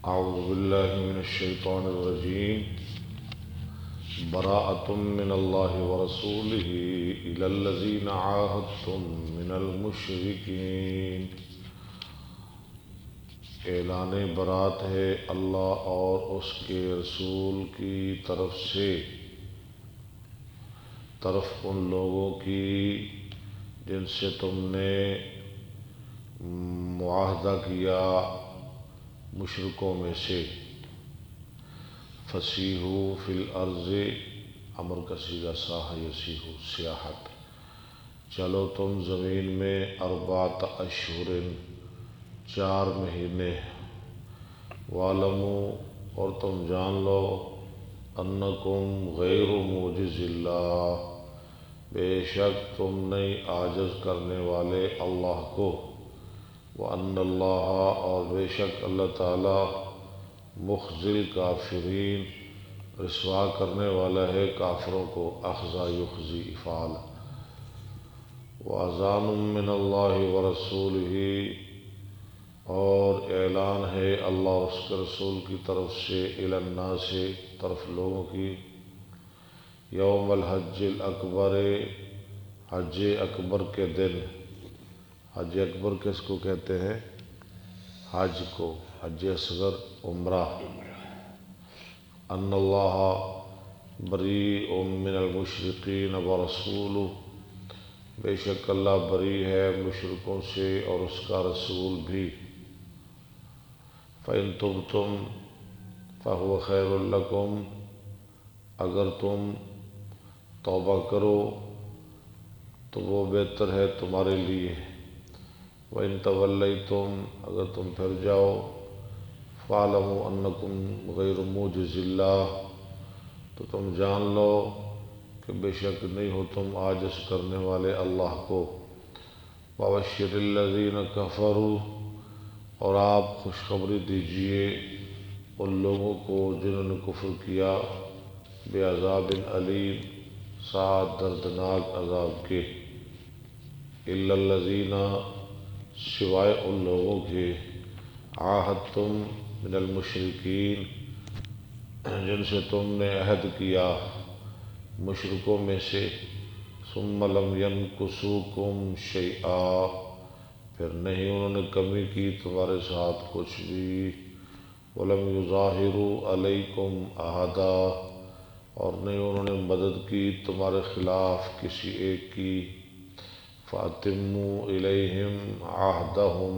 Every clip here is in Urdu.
أعوذ بالله من الشيطان الرجيم براءة من الله ورسوله إلى الذين عاهدتم من المشركين۔ اعلان برات ہے اللہ اور اس کے رسول کی طرف سے طرف ان لوگوں کی جن سے تم نے معاہدہ کیا مشرکوں میں سے۔ فسیحو فی الارض، امر کا صیغہ ساح یسیحو سیاحت، چلو تم زمین میں اربعۃ اشہر 4 مہینے، وَاعْلَمُوا اور تم جان لو انکم غیر معجز اللہ، بے شک تم نہیں عاجز کرنے والے اللہ کو، وَأَنَّ اللَّهَ اور بے شک اللہ تعالی مخزی الکافرین رسوا کرنے والا ہے کافروں کو، اخزا یخزی افعال۔ وَأَذَانٌ مِّنَ اللَّهِ وَرَسُولِهِ اور اعلان ہے اللہ اور اس کے رسول کی طرف سے، الی الناس طرف لوگوں کی، یوم الحج الاکبر حج اکبر کے دن۔ حج اکبر کس کو کہتے ہیں؟ حج کو۔ حج اصغر عمرہ۔ ان اللہ بریء من المشرکین ورسولہ، بے شک اللہ بری ہے مشرکوں سے اور اس کا رسول بھی۔ فَإِن تُبْتُمْ فَهُوَ خَيْرٌ لَكُمْ، اگر تم توبہ کرو تو وہ بہتر ہے تمہارے لیے۔ وَإِن تَوَلَّيْتُمْ اگر تم پھر جاؤ، فَاعْلَمُوا أَنَّكُمْ غَيْرُ مُعْجِزِ اللَّهِ، تو تم جان لو کہ بے شک نہیں ہو تم عاجز کرنے والے اللہ کو۔ وَبَشِّرِ الَّذِينَ كَفَرُوا اور آپ خوشخبری دیجئے ان لوگوں کو جنہوں نے کفر کیا، بعذاب علیم ساتھ دردناک عذاب کے، الا الذین سوائے ان لوگوں کے، عاہدتم من المشرکین جن سے تم نے عہد کیا مشرکوں میں سے، ثم لم ینکثوکم شیئا پھر نہیں انہوں نے کمی کی تمہارے ساتھ کچھ بھی، ولم یظاہروا علیکم احدا اور نہیں انہوں نے مدد کی تمہارے خلاف کسی ایک کی، فَأَتِمُّوا إِلَيْهِمْ عَهْدَهُمْ،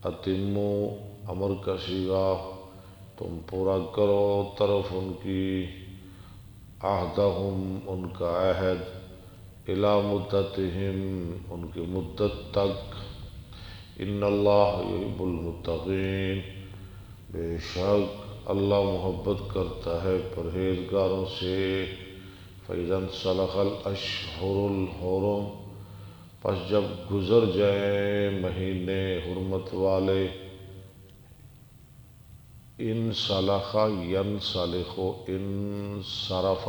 اتموا امر کا صیغہ تم پورا کرو طرف ان کی، عہدہم ان کا عہد، الی مدتہم ان کی مدت تک، ان اللہ یحب المتقین بے شک اللہ محبت کرتا ہے پرہیزگاروں سے۔ فَإِذَا انسَلَخَ الْأَشْهُرُ الْحُرُمُ پس جب گزر جائیں مہینے حرمت والے، انسلخ ینسلخ انصرف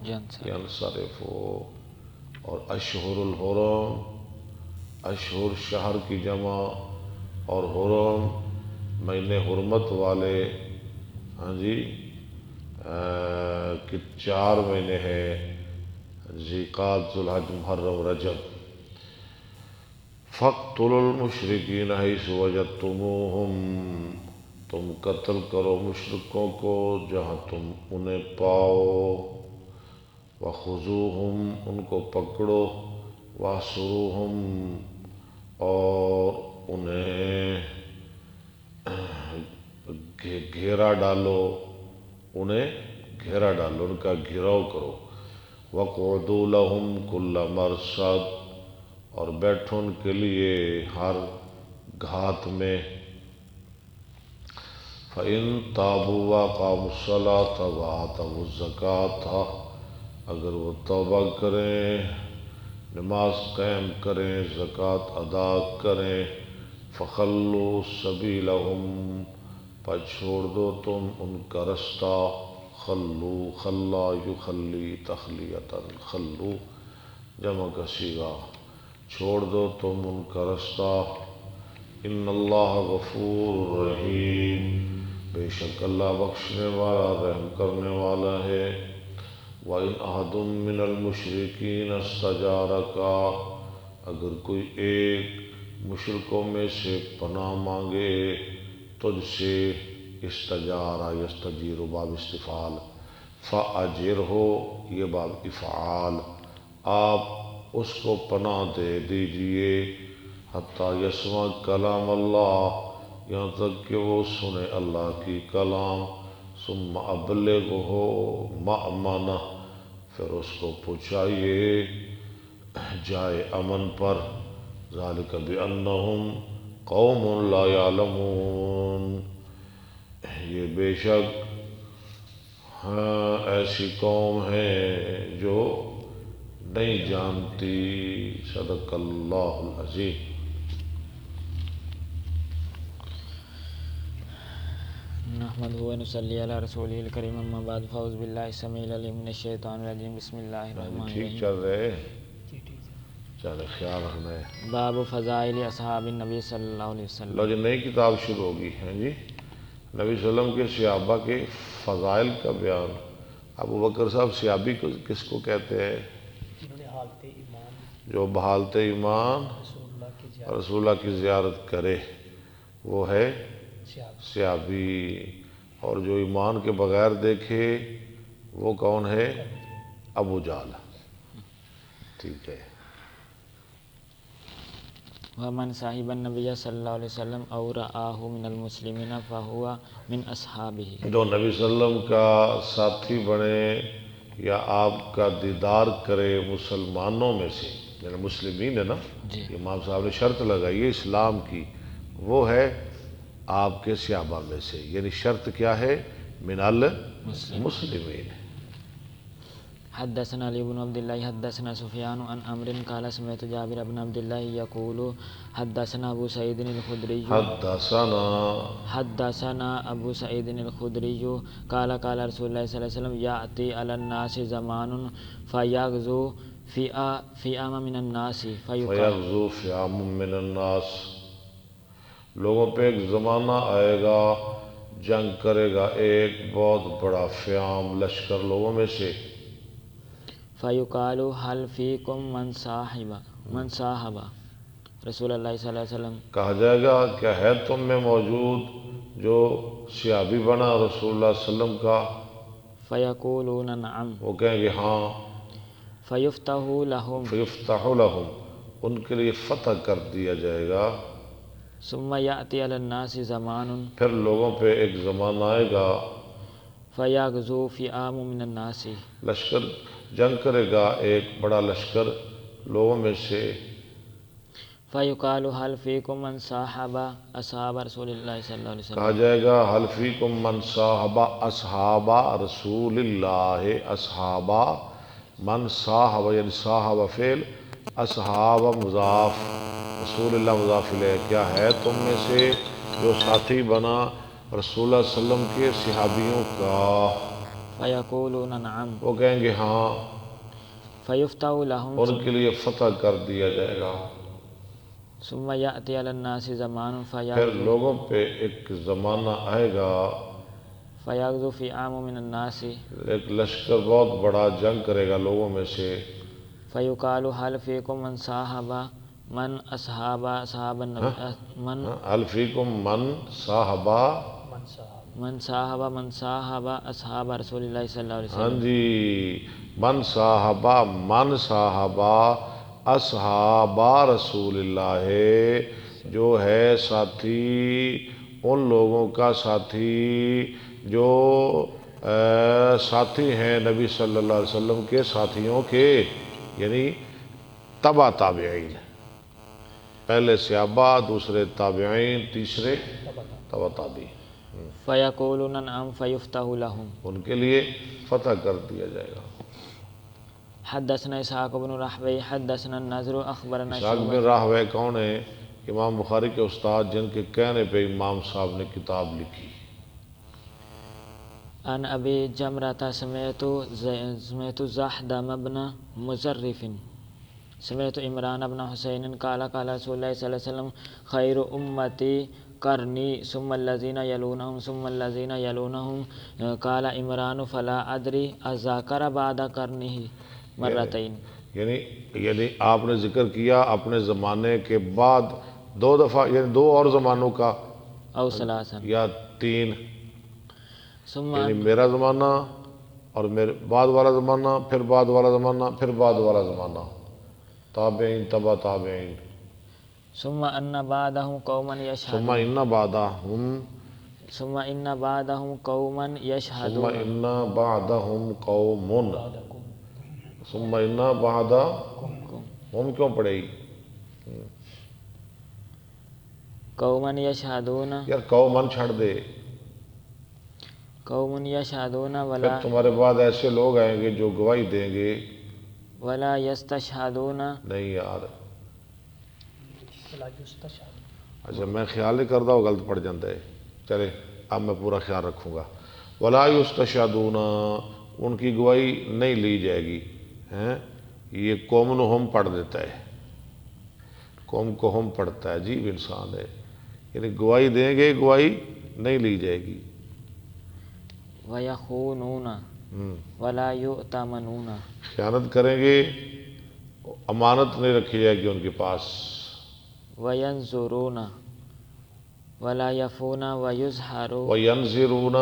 ینصرف، اور اشہر الحرم اشہر شہر کی جمع اور حرم مہینے حرمت والے، ہاں جی کہ 4 مہینے ہیں، ذوالقعدہ ذوالحج محرم رجب۔ فَاقْتُلُوا الْمُشْرِكِينَ حَيْثُ وَجَدتُّمُوهُمْ تم قتل کرو مشرکوں کو جہاں تم انہیں پاؤ، وَخُذُوهُمْ ان کو پکڑو، وَاحْصُرُوهُمْ اور انہیں گھیرا ڈالو، انہیں گھیرا ڈالو، ان کا گھیراؤ کرو، وَاقْعُدُوا لَهُمْ كُلَّ مَرْصَدٍ اور بیٹھو ان کے لیے ہر گھات میں، فَإِن تَابُوا وَأَقَامُوا الصَّلَاةَ وَآتَوُا الزَّكَاةَ اگر وہ توبہ کریں، نماز قائم کریں، زکوٰۃ ادا کریں، فَخَلُّوا سَبِيلَهُمْ پس چھوڑ دو تم ان کا رستہ، خلو خلا یخلی تخلیۃً، خلو جمع کا صیغہ چھوڑ دو تم ان کا رستہ، ان اللہ غفور رحیم بے شک اللہ بخشنے والا رحم کرنے والا ہے۔ وَإِنْ أَحَدٌ مِّنَ الْمُشْرِكِينَ اسْتَجَارَكَ، اگر کوئی ایک مشرکوں میں سے پناہ مانگے تجھ سے، استجارہ یستجیر باب استفعال، فَأَجِرْهُ یہ باب افعال، آپ اس کو پناہ دے دیجئے، حتیٰ یسمع کلام اللہ، یہاں تک کہ وہ سنے اللہ کی کلام، ثم ابلغہ مأمنہ، پھر اس کو پہنچائیے جائے امن پر، ذالک بأنہم قوم لا یعلمون، یہ بے شک ہاں ایسی قوم ہے جو نہیں جانتی۔ صدق اللہ العظیم۔ نحمدہ و نصلی علی رسولہ الکریم، اما بعد، فاعوذ باللہ السمیع العلیم من الشیطان الرجیم، بسم اللہ الرحمن ٹھیک الرحیم۔ چل رہے چلے، خیال رکھنا ہے۔ باب فضائل اصحاب النبی صلی اللہ علیہ وسلم۔ لو جی نئی کتاب شروع ہوگی ہیں جی، نبی صلی اللہ علیہ وسلم کے صحابہ کے فضائل کا بیان۔ ابو بکر صاحب صحابی کو کس کو کہتے ہیں؟ جنہوں نے حالت ایمان جو بحالت ایمان رسول اللہ کی زیارت کرے وہ ہے صحابی، اور جو ایمان کے بغیر دیکھے وہ کون ہے؟ ابو جہل۔ ٹھیک ہے۔ ومن صاحب النبی صلی اللہ علیہ وسلم او رآہ من المسلمین فہو من اصحابہ، جو نبی صلی اللہ علیہ وسلم کا ساتھی بنے یا آپ کا دیدار کرے مسلمانوں میں سے، یعنی مسلمین ہے نا، جی، امام صاحب نے شرط لگائی ہے اسلام کی، وہ ہے آپ کے صحابہ میں سے، یعنی شرط کیا ہے؟ من المسلمین۔ حدثنا علی بن عبد اللہ حدثنا سفیان عن عمرو قال سمعت جابر بن عبد اللہ یقول حدثنا ابو سعید الخدری حدثنا ابو سعید الخدری قال قال رسول اللہ صلی اللہ علیہ وسلم یأتی علی الناس زمان فیغزو فئام من الناس فیغزو فئام من الناس، لوگوں پہ ایک زمانہ آئے گا جنگ کرے گا ایک بہت بڑا فئام لشکر لوگوں میں سے، فیقال حل فیکم من صاحب رسول اللہ صلی اللہ علیہ وسلم، کہا جائے گا کیا ہے تم میں موجود جو صحابی بنا رسول اللہ صلی اللہ علیہ وسلم کا؟ فیقولون نعم، وہ کہیں گے ہاں، فیفتح لہم، فیفتح لہم، ان کے لیے فتح کر دیا جائے گا، ثم یأتی علی الناس زمان پھر لوگوں پہ ایک زمانہ آئے گا فیغزو فئام من الناس، لشکر جنگ کرے گا ایک بڑا لشکر لوگوں میں سے، فیقال حل فیکم من صاحب اصحاب رسول اللہ صلی اللہ علیہ وسلم، کہا جائے گا حل فیکم من صاحب اصحاب رسول اللہ، اصحاب من صاحب یعنی صاحب فعل، اصحاب مضاف، رسول اللہ مضاف الیہ، کیا ہے تم میں سے جو ساتھی بنا رسول اللہ صلی اللہ علیہ وسلم کے صحابیوں کا؟ فیقولون نعم، وہ کہیں گے ہاں، فیفتح لہم، ان کے لیے فتح کر دیا جائے گا، ثم یأتی علی الناس زمان پھر لوگوں پہ ایک زمانہ آئے گا فیغزو فئام من الناس، ایک لشکر بہت بڑا جنگ کرے گا لوگوں میں سے، فیقال حل فیکم من صاحب من اصحاب النبی من حل فیکم من صاحب، من صاحب اصحاب رسول اللہ صلی اللہ علیہ ہاں وسلم، جی، من صاحب اصحاب رسول اللہ ہے، جو ہے ساتھی ان لوگوں کا ساتھی جو ساتھی ہیں نبی صلی اللہ علیہ وسلم کے ساتھیوں کے، یعنی تبع تابعین، پہلے صحابہ، دوسرے تابعین، تیسرے تبع تابعین، فیقولون نعم فیفتح لہم، ان کے لیے فتح کر دیا جائے گا۔ حدثنا اسحاق بن راہویہ حدثنا النضر اخبرنا اسحاق بن راہویہ کون ہے؟ امام بخاری کے استاد، جن کے کہنے پہ امام صاحب نے کتاب لکھی۔ عن ابی جمرۃ سمعت زحدم بن مزرف سمعت عمران بن حسین قال قال رسول اللہ صلی اللہ علیہ وسلم خیر امتی قرنی ثم الذین یلونہم ثم الذین یلونہم قال عمران فلا ادری اذاکر بعد قرنہ مرتین. یعنی آپ نے ذکر کیا اپنے زمانے کے بعد 2 دفعہ، یعنی 2 اور زمانوں کا، او ثلاثا یا 3، ثم یعنی میرا زمانہ اور میرے بعد والا زمانہ، پھر بعد والا زمانہ، پھر بعد والا زمانہ، تابعین تبع تابعین. ثم ان بعدہم قوما ثم یشہدون ان بعدہم ثم ان بعدہم قوما ثم یشہدون ان بعدہم قوم ثم ان بعدہم کیوں پڑے گی قوما یشہدون یار؟ قومن چھڑ دے، قوم یشہدون پھر ولا تمہارے بعد ایسے لوگ آئیں گے جو گواہی دیں گے. ولا یستشہدون. نہیں یار، ولا یستشہد. اچھا میں خیال نہیں کرتا، وہ غلط پڑ جاتا ہے. چلے اب میں پورا خیال رکھوں گا. ولا یستشہدون، ان کی گواہی نہیں لی جائے گی. یہ قوم ہم پڑھ دیتا ہے، قوم کو ہم پڑھتا ہے، عجیب انسان ہے. یعنی گواہی دیں گے، گواہی نہیں لی جائے گی. وَيَخُونُونَ وَلَا يُؤْتَمَنُونَ، خیانت کریں گے، امانت نہیں رکھی جائے گی ان کے پاس. وَيَنْظُرُونَ وَلَا يَفُونَ وَيُظْهَرُونَ وَيَنْظِرُونَ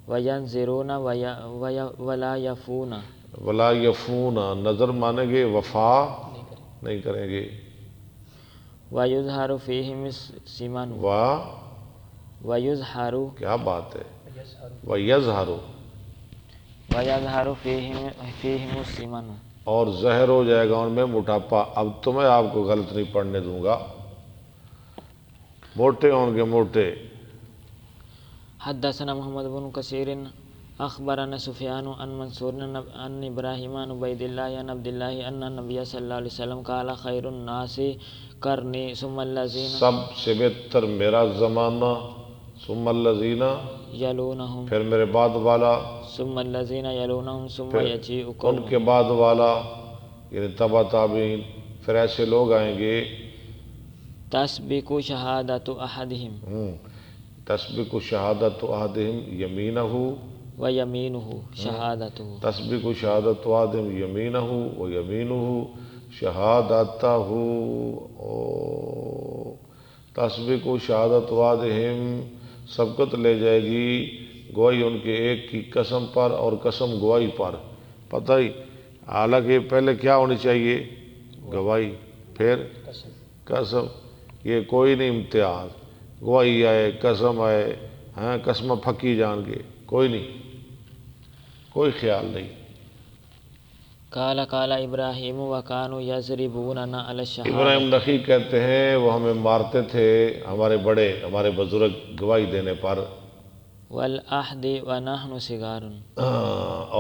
وَيَنْظِرُونَ وَلَا يَفُونَ ولا یفون، نظر مانیں گے، وفا نہیں کریں گے. وَيُظْهَرُ فِيهِمُ السِّمَنُ وَيُظْهَرُ کیا بات ہے، یظہر. وَيَظْهَرُ، وَيَظْهَرُ فِيهِمُ السِّمَنُ، اور ظاہر ہو جائے گا ان میں موٹاپا. اب تو میں آپ کو غلط نہیں پڑھنے دوں گا، موٹے ہوں گے موٹے. حدثنا محمد بن کثیر اخبرنا سفیان عن منصور عن ابراہیم عن عبید اللہ عن عبد اللہ ان النبی صلی اللہ علیہ وسلم قال خیر الناس قرنی ثم الذین سب سے بہتر میرا زمانہ، ثم الذین، یلونہم پھر میرے بعد والا، ثم الذین یلونہم ثم پھر یجیء ان قوم. کے بعد والا، یعنی تبع تابعین. پھر ایسے لوگ آئیں گے تسبق شہادت احدہم تسبق شہادت احدہم یمینہ ویمینہ شہادتہ. تسبق شہادت احدہم یمینہ ویمینہ شہادتہ. تسبق شہادت احدہم، سبقت لے جائے گی گواہی ان کے ایک کی قسم پر اور قسم گواہی پر. پتہ ہی، حالانکہ پہلے کیا ہونی چاہیے؟ گواہی، پھر قسم. یہ کوئی نہیں امتیاز، گواہی آئے، قسم آئے، قسم پھکی جان کے، کوئی نہیں، کوئی خیال نہیں. قال ابراہیم وکانوا یضربوننا علی الشہادۃ. ابراہیم نخعی کہتے ہیں وہ ہمیں مارتے تھے، ہمارے بڑے، ہمارے بزرگ گواہی دینے پر، والعہد ونحن صغار،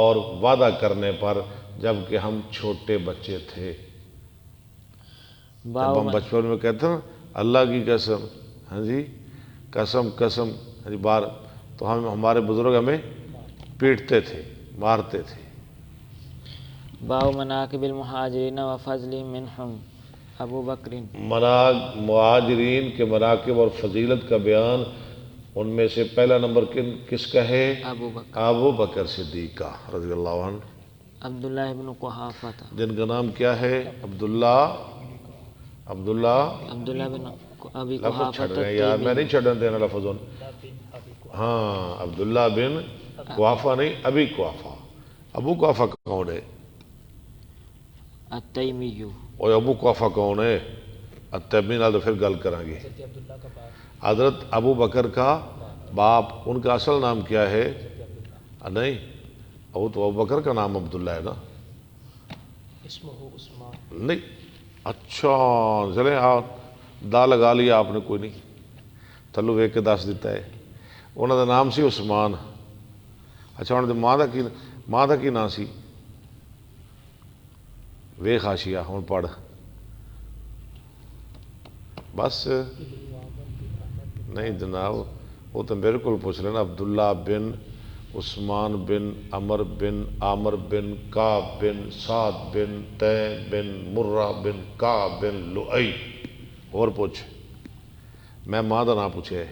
اور وعدہ کرنے پر جب کہ ہم چھوٹے بچے تھے. جب ہم بچپن میں کہتے ہیں اللہ کی قسم، ہاں جی قسم قسم، ہاں جی بار، تو ہمارے بزرگ ہمیں پیٹتے تھے، مارتے تھے. باب مناقب المہاجرین وفضل منہم ابو بکر. مہاجرین کے مناقب اور فضیلت کا بیان، ان میں سے پہلا نمبر کس کا ہے؟ ابو بکر. ابو بکر صدیق کا رضی اللہ عنہ. عبداللہ ابن قحافہ، جن کا نام کیا ہے؟ عبداللہ بن ابی لفظ قحافہ چھڑ رہے ہیں یار، میں نہیں چھڑنے دینا لفظ. ہاں عبداللہ بن قحافہ نہیں، ابی قحافہ. ابو قحافہ کون ہے؟ التیمی. اور ابو قحافہ کون ہے؟ التیمی. نال تو پھر گل کریں گے. حضرت عبداللہ کا باپ حضرت ابو بکر کا باپ، ان کا اصل نام کیا ہے؟ نہیں، وہ تو ابو بکر کا نام عبداللہ ہے نا. اسمہ عثمان. نہیں، اچھا چلیں دا لگا لیا آپ نے، کوئی نہیں، تھلو ویک کے دس دیتا ہے. انہوں کا نام سی عثمان. اچھا انہوں نے ماں کا کی نام سی؟ ویخ حاشیہ ہوں پڑھ بس. نہیں جناب، وہ تو میرے کو پوچھ لینا. عبداللہ بن عثمان بن عمر بن عامر بن کعب بن سعد بن تیم بن مرہ بن کعب بن لؤی. اور پوچھ. میں ماں دا نام پوچھے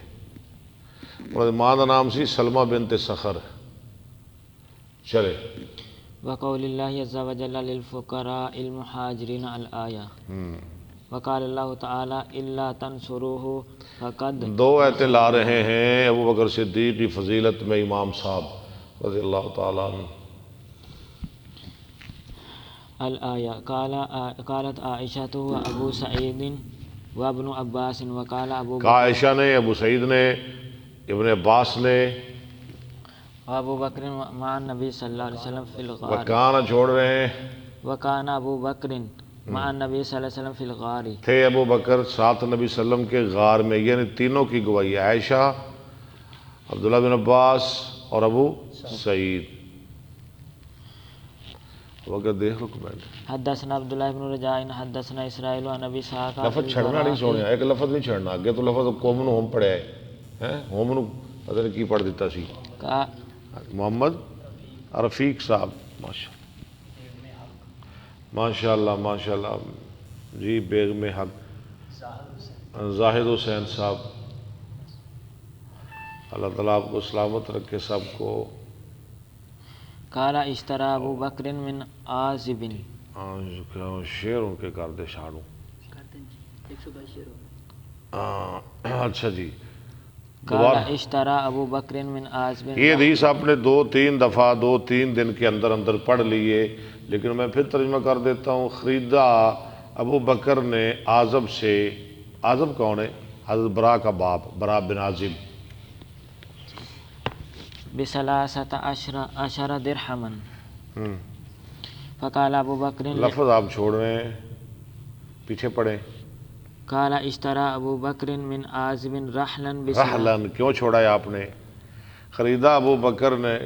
اور ماں دا نام سی سلمہ بنت سخر. چلے وقول اللہ عز وجل للفقراء المہاجرین الآیہ. وقال اللہ تعالی الا تنصروہ فقد. دو ایتیں لا رہے ہیں ابو بکر صدیق کی فضیلت میں امام صاحب رضی اللہ تعالیٰ عنہ. الآیہ قالت عائشہ و ابو سعید و ابن عباس وقال ابو بکر. عائشہ نے، ابو سعید نے، ابن عباس نے. ابو بکر مع النبی صلی اللہ علیہ وسلم فی الغار. وکانا چھوڑ رہے ہیں. وکان ابو بکر مع النبی صلی اللہ علیہ وسلم فی الغار. تھے ابو بکر ساتھ نبی صلی اللہ علیہ وسلم کے غار میں. یعنی تینوں کی گواہی، عائشہ، عبداللہ بن عباس اور ابو سعید. وقت دیکھ لو کمنٹ. حدثنا عبداللہ بن رجاء حدثنا اسرائیل عن ابی اسحاق. لفظ چھڑنا نہیں سونے، ایک لفظ نہیں چھڑنا. اگے تو لفظ قوم نو ہوم پڑھیا ہے، ہوم نو پتہ نہیں کی پڑھ دیتا سی. محمد رفیق صاحب ماشاء اللہ ماشاء اللہ. جی بیگم حق زاہد حسین صاحب، اللہ تعالیٰ آپ کو سلامت رکھے سب کو. قال اشترى ابو بکر من عازب. شعر ان کے کر دے شاڑوں. اچھا جی. قال اشترى ابو بکر من عازب. یہ حدیث آپ نے 2-3 دفعہ 2-3 دن کے اندر اندر پڑھ لیے، لیکن میں پھر ترجمہ کر دیتا ہوں. خریدا ابو بکر نے عازب سے. عازب کون ہے؟ حضرت برا کا باپ برا بن عازب. بثلاثة عشر درہما. فقال ابو بکر. لفظ آپ چھوڑ رہے ہیں، پیچھے پڑھیں. قال اشترى ابو بکر من عازب رحلا. رحلن کیوں چھوڑا ہے آپ نے؟ خریدا ابو بکر نے،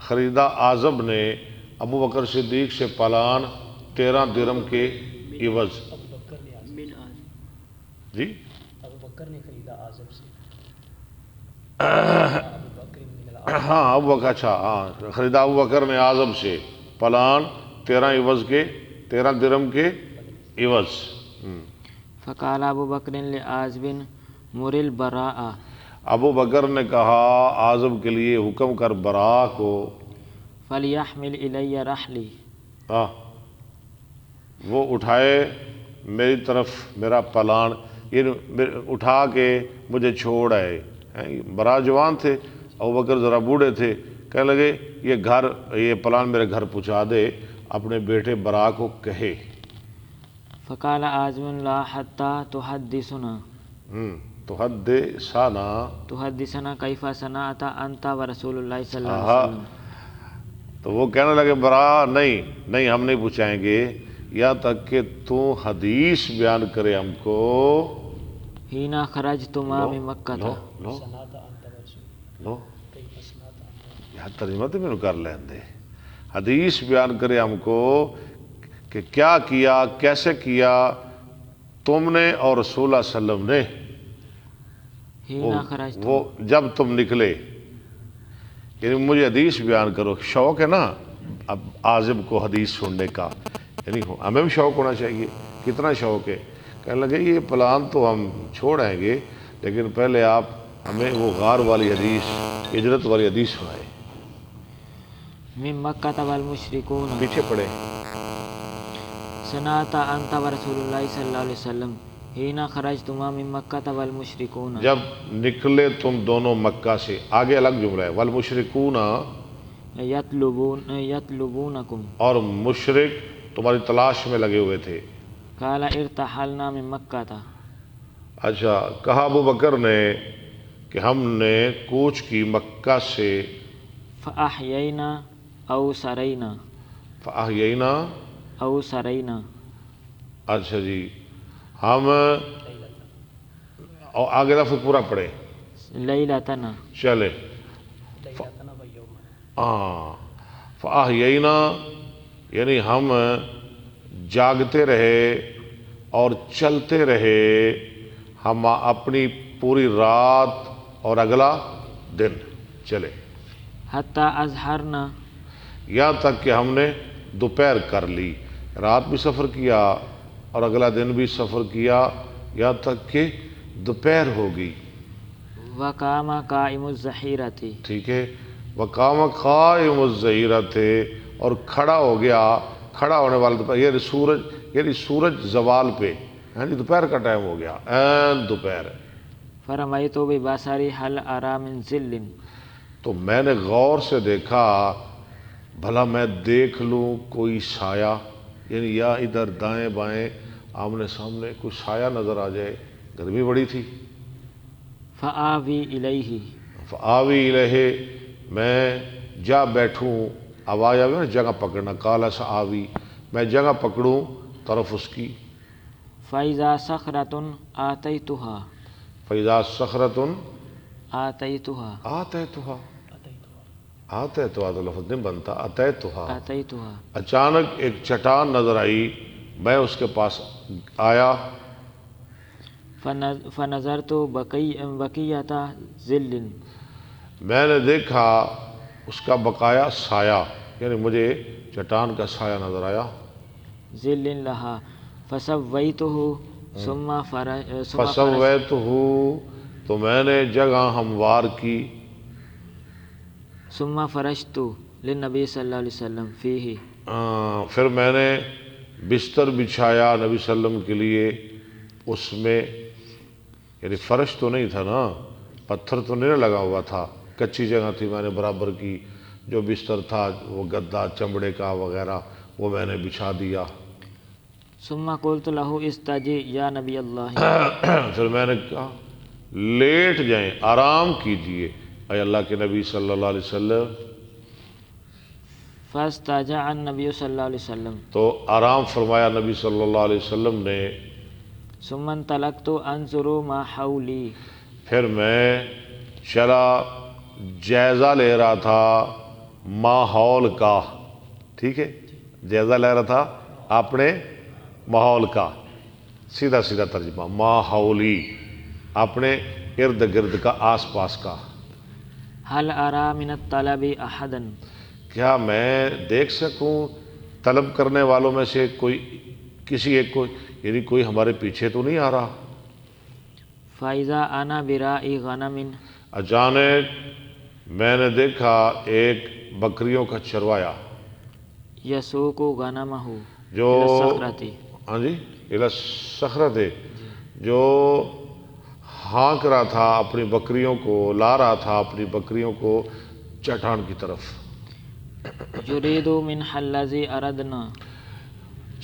خریدا عازب نے ابو بکر صدیق سے پالان 13 درہم کے عوض. ابو بکر نے عازب. جی ابو بکر نے خریدا عازب سے. ہاں ابو بکر، اچھا ہاں خریدا ابو بکر نے عازب سے پلان 13 عوض کے 13 درہم کے عوض. فقال ابو بکر لعازب مر البراء. ابو بکر نے کہا عازب کے لیے حکم کر برا کو. فلیحمل الی رحلی. وہ اٹھائے میری طرف میرا پلان، یہ اٹھا کے مجھے چھوڑ آئے. برا جوان تھے، ابو بکر ذرا بوڑھے تھے. کہنے لگے یہ پلان میرے گھر پہنچا دے، اپنے بیٹے برا کو کہے. فقال عازب لا حتی تحدثنا. تحدثنا کیف صنعت انت ورسول اللہ صلی اللہ علیہ وسلم. تو وہ کہنے لگے برا نہیں ہم نہیں پوچھائیں گے یہاں تک کہ تو حدیث بیان کرے ہم کو. ہینا خرجتما من مکہ. لو یہاں ترجمہ تو میں کر لیں دے. حدیث بیان کرے ہم کو کہ کیا کیا، کیسے کیا تم نے اور رسول اللہ صلی اللہ علیہ وسلم نے. وہ جب تم نکلے، یعنی مجھے حدیث بیان کرو. شوق ہے نا اب عازب کو حدیث سننے کا، یعنی ہمیں بھی شوق ہونا چاہیے. کتنا شوق ہے. کہنے لگے یہ پلان تو ہم چھوڑ آئیں گے، لیکن پہلے آپ ہمیں وہ غار والی حدیث، ہجرت والی حدیث سنائے. من مکہ والمشرکون. پیچھے پڑے. صنعت انت ورسول اللہ صلی اللہ علیہ وسلم حین خرجتما من مکہ والمشرکون. جب نکلے تم دونوں مکہ سے. آگے الگ جملہ ہے والمشرکون یطلبونکم. اور مشرک تمہاری تلاش میں لگے ہوئے تھے. قال ارتحلنا من مکہ. اچھا کہا ابو بکر نے کہ ہم نے کوچ کی مکہ سے. فاحیینا او سرینا. فاحیینا او سرینا. اچھا جی ہم، اور آگے لفظ پورا پڑھے. لیلتنا. چلے. فاحیینا یعنی ہم جاگتے رہے اور چلتے رہے، ہم اپنی پوری رات اور اگلا دن چلے. حتی اظہرنا. یہاں تک کہ ہم نے دوپہر کر لی. رات بھی سفر کیا اور اگلا دن بھی سفر کیا، یہاں تک کہ دوپہر ہو گئی. وقام قائم الظہیرۃ، ٹھیک ہے. وقام قائم الظہیرہ تھے اور کھڑا ہو گیا، کھڑا ہونے والا دوپہر، یعنی سورج زوال پہ، ہاں جی دوپہر کا ٹائم ہو گیا، این دوپہر. فرمائیت ببصری هل ارى من ظل، تو میں نے غور سے دیکھا بھلا میں دیکھ لوں کوئی سایہ، یعنی یا ادھر دائیں بائیں آمنے سامنے کوئی سایہ نظر آ جائے. گرمی بڑی تھی. فآوی الیہ، آوی الہ، میں جا بیٹھوں، آوایا میں جگہ پکڑنا، کالا سا آوی، میں جگہ پکڑوں طرف اس کی. فإذا صخرۃ آتیتھا، فیضا سخرت آتیتھا، آتیتھا، آتیتھا تو لفظ نہیں بنتا، آتیتھا. آتیتھا، اچانک ایک چٹان نظر آئی، میں اس کے پاس آیا. فنظرت بقیۃ ظل، میں نے دیکھا اس کا بقایا سایہ، یعنی مجھے چٹان کا سایہ نظر آیا. ظل لہا فسویتہ ثم فسویتہ، تو میں نے جگہ ہموار کی. ثم فرشت للنبی صلی اللہ علیہ وسلم فیہ، پھر میں نے بستر بچھایا نبی صلی اللہ علیہ وسلم کے لیے اس میں، یعنی فرش تو نہیں تھا نا، پتھر تو نہیں لگا ہوا تھا، کچی جگہ تھی، میں نے برابر کی. جو بستر تھا وہ گدا چمڑے کا وغیرہ وہ میں نے بچھا دیا. ثم قلت له استجی یا نبی اللہ، پھر میں نے کہا لیٹ جائیں، آرام کیجئے اے اللہ کے نبی صلی اللہ علیہ وسلم. فاستجاع النبی صلی اللہ علیہ وسلم، تو آرام فرمایا نبی صلی اللہ علیہ وسلم نے. ثم انطلقت انظر ما حولی، پھر میں چلا جائزہ لے رہا تھا ماحول کا. ٹھیک ہے، جائزہ لے رہا تھا اپنے ماحول کا، سیدھا سیدھا ترجمہ ماحولی، اپنے ارد گرد کا، آس پاس کا. هل ارى من الطلب احدا، کیا میں دیکھ سکوں طلب کرنے والوں میں سے کوئی، کسی ایک کو، یعنی کوئی ہمارے پیچھے تو نہیں آ رہا. فاذا انا برائی غنم، اچانک میں نے دیکھا ایک بکریوں کا چروایا یسوق غنمہ جو، الی الصخرۃ، ہاں جی، الی الصخرۃ، جو ہانک رہا تھا اپنی بکریوں کو، لا رہا تھا اپنی بکریوں کو چٹان کی طرف. یرید منها الذی اردنا،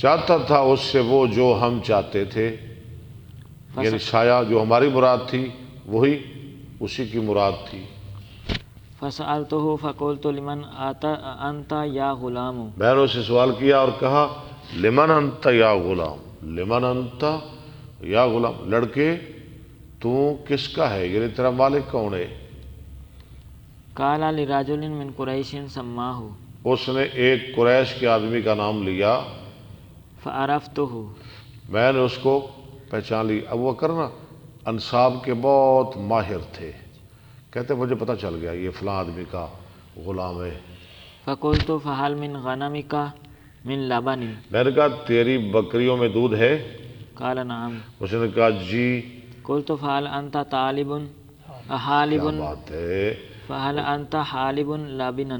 چاہتا تھا اس سے وہ جو ہم چاہتے تھے، یعنی سایہ جو ہماری مراد تھی وہی اسی کی مراد تھی. فسألته فقلت لمن انت یا غلام، میں نے اسے سوال کیا اور کہا لمن انت یا غلام، لمن انت یا غلام، لڑکے تو کس کا ہے، یعنی تیرا مالک کون ہے. قال لرجل من قریش سماہ، اس نے ایک قریش کے آدمی کا نام لیا. فعرفتہ، میں نے اس کو پہچان لی. ابو بکر نا انصاب کے بہت ماہر تھے، کہتے مجھے پتہ چل گیا یہ فلاں آدمی کا غلام ہے. فقلت فهل من غنمک من لبن، میں نے کہا تیری بکریوں میں دودھ ہے. قال نعم. اس نے کہا جی. قلت فهل انت طالب حالب، کیا بات ہے، فهل انت حالب لبنا،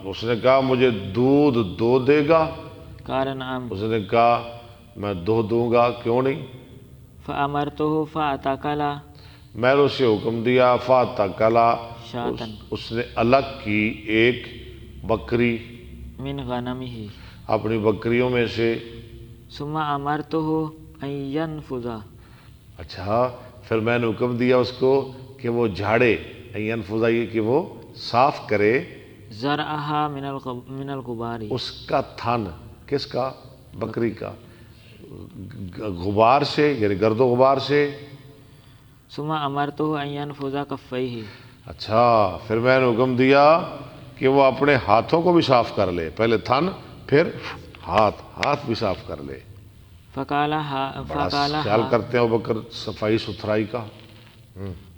اس نے کہا مجھے دودھ دو دے گا. قال نعم. اس نے کہا میں دو دوں گا، کیوں نہیں. فامرته فاتکل میں نے اسے حکم دیا، فاتکلا، شاطن، اس نے الگ کی ایک بکری من غنمہ، اپنی بکریوں میں سے. ثم امرته ان ينفذ، اچھا پھر میں نے حکم دیا اس کو کہ وہ جھاڑے، ينفذ یہ کہ وہ صاف کرے، زرعها من الغبار، اس کا تھن، کس کا، بکری کا، غبار سے، یعنی گرد و غبار سے. ثم امرته ان ينفذ کفیہ، اچھا پھر میں نے حکم دیا کہ وہ اپنے ہاتھوں کو بھی صاف کر لے، پہلے تھن پھر ہاتھ بھی صاف کر لے. فقال بڑا خیال کرتے ہیں ابوبکر صفائی ستھرائی کا.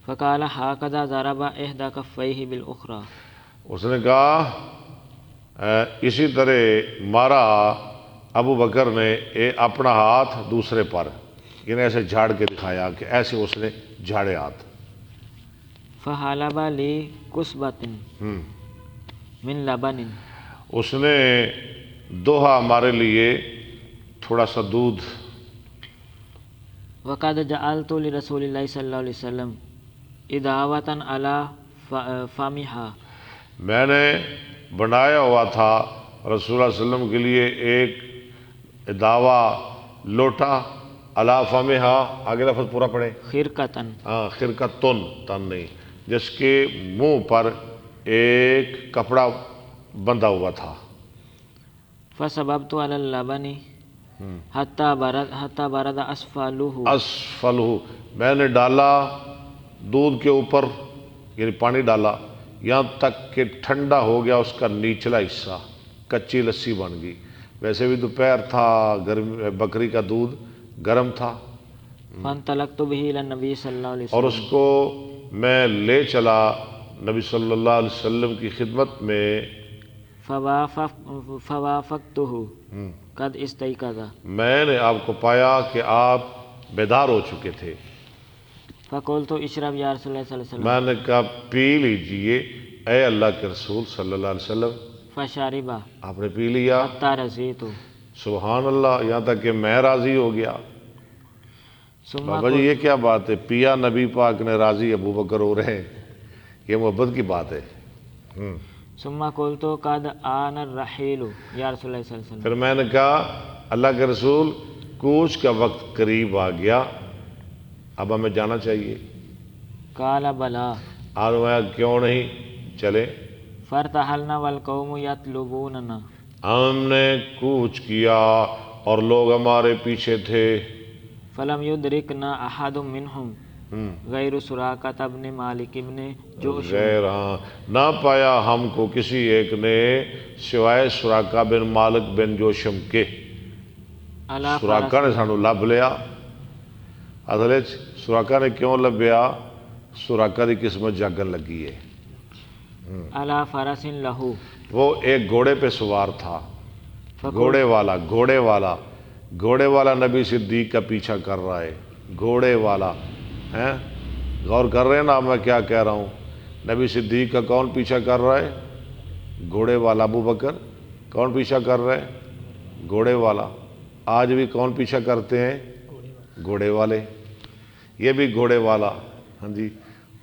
فقال هكذا ضرب احدى کفیہ بالاخرى، اس نے کہا اسی طرح مارا ابو بکر نے اپنا ہاتھ دوسرے پر. یعنی ایسے جھاڑ کے دکھایا کہ ایسے اس نے جھاڑے ہاتھ. فحلب لی کسبۃ من لبن، اس نے دوہا ہمارے لیے تھوڑا سا دودھ. وقد جعلت لرسول اللہ صلی اللہ علیہ وسلم اداوۃ علی فمہا، میں نے بنایا ہوا تھا رسول اللہ علیہ وسلم کے لیے ایک اداوا لوٹا، علی فمہا آگے لفظ پورا پڑھیں. خرقتن، خرقتن تن نہیں، جس کے منہ پر ایک کپڑا بندھا ہوا تھا. فصببت علی اللبن حتی برد اسفلہ، اسفلہ، میں نے ڈالا دودھ کے اوپر یعنی پانی ڈالا یہاں تک کہ ٹھنڈا ہو گیا اس کا نچلا حصہ، کچی لسی بن گئی. ویسے بھی دوپہر تھا، گرم بکری کا دودھ گرم تھا. فانطلقت بہ الی النبی صلی اللہ علیہ اور وسلم، اس کو میں لے چلا نبی صلی اللہ علیہ وسلم کی خدمت میں. فوافقتہ قد استیقظ، میں نے آپ کو پایا کہ آپ بیدار ہو چکے تھے. فقلت اشرب یا رسول اللہ صلی اللہ علیہ وسلم، میں نے کہا پی لیجئے اے اللہ کے رسول صلی اللہ علیہ وسلم. فشرب آپ نے پی لیا. حتی رضیت، سبحان اللہ، یہاں تک کہ میں راضی ہو گیا. ثم بابا جی یہ کیا بات ہے، پیا نبی پاک نے راضی ابو بکر ہو رہے ہیں، یہ محبت کی بات ہے. ثم قلت قد آن الرحیل یا رسول اللہ صلی اللہ علیہ وسلم، پھر میں نے کہا اللہ کے رسول کوچ کا وقت قریب آ گیا، اب ہمیں جانا چاہیے. قال بلا، آج میں کیوں نہیں چلے. فارتحلنا والقوم یطلبوننا، ہم نے کوچ کیا اور لوگ ہمارے پیچھے تھے. فلم یدرکنا احد منہم غیر سراقۃ ابن مالک ابن جوشم، غیر ہاں نہ پایا ہم کو کسی ایک نے سوائے سراقہ بن مالک بن جوشم کے. علی سراقہ نے سانو لب لیا. اصل سراقہ نے کیوں لبیا؟ سراقہ دی قسمت جاگن لگی ہے. علی فرس لہو، وہ ایک گھوڑے پہ سوار تھا، گھوڑے والا نبی صدیق کا پیچھا کر رہا ہے. گھوڑے والا ہیں، غور کر رہے ہیں نا میں کیا کہہ رہا ہوں. نبی صدیق کا کون پیچھا کر رہا ہے؟ گھوڑے والا. ابو بکر کون پیچھا کر رہا ہے؟ گھوڑے والا. آج بھی کون پیچھا کرتے ہیں؟ گھوڑے والے. یہ بھی گھوڑے والا. ہاں جی،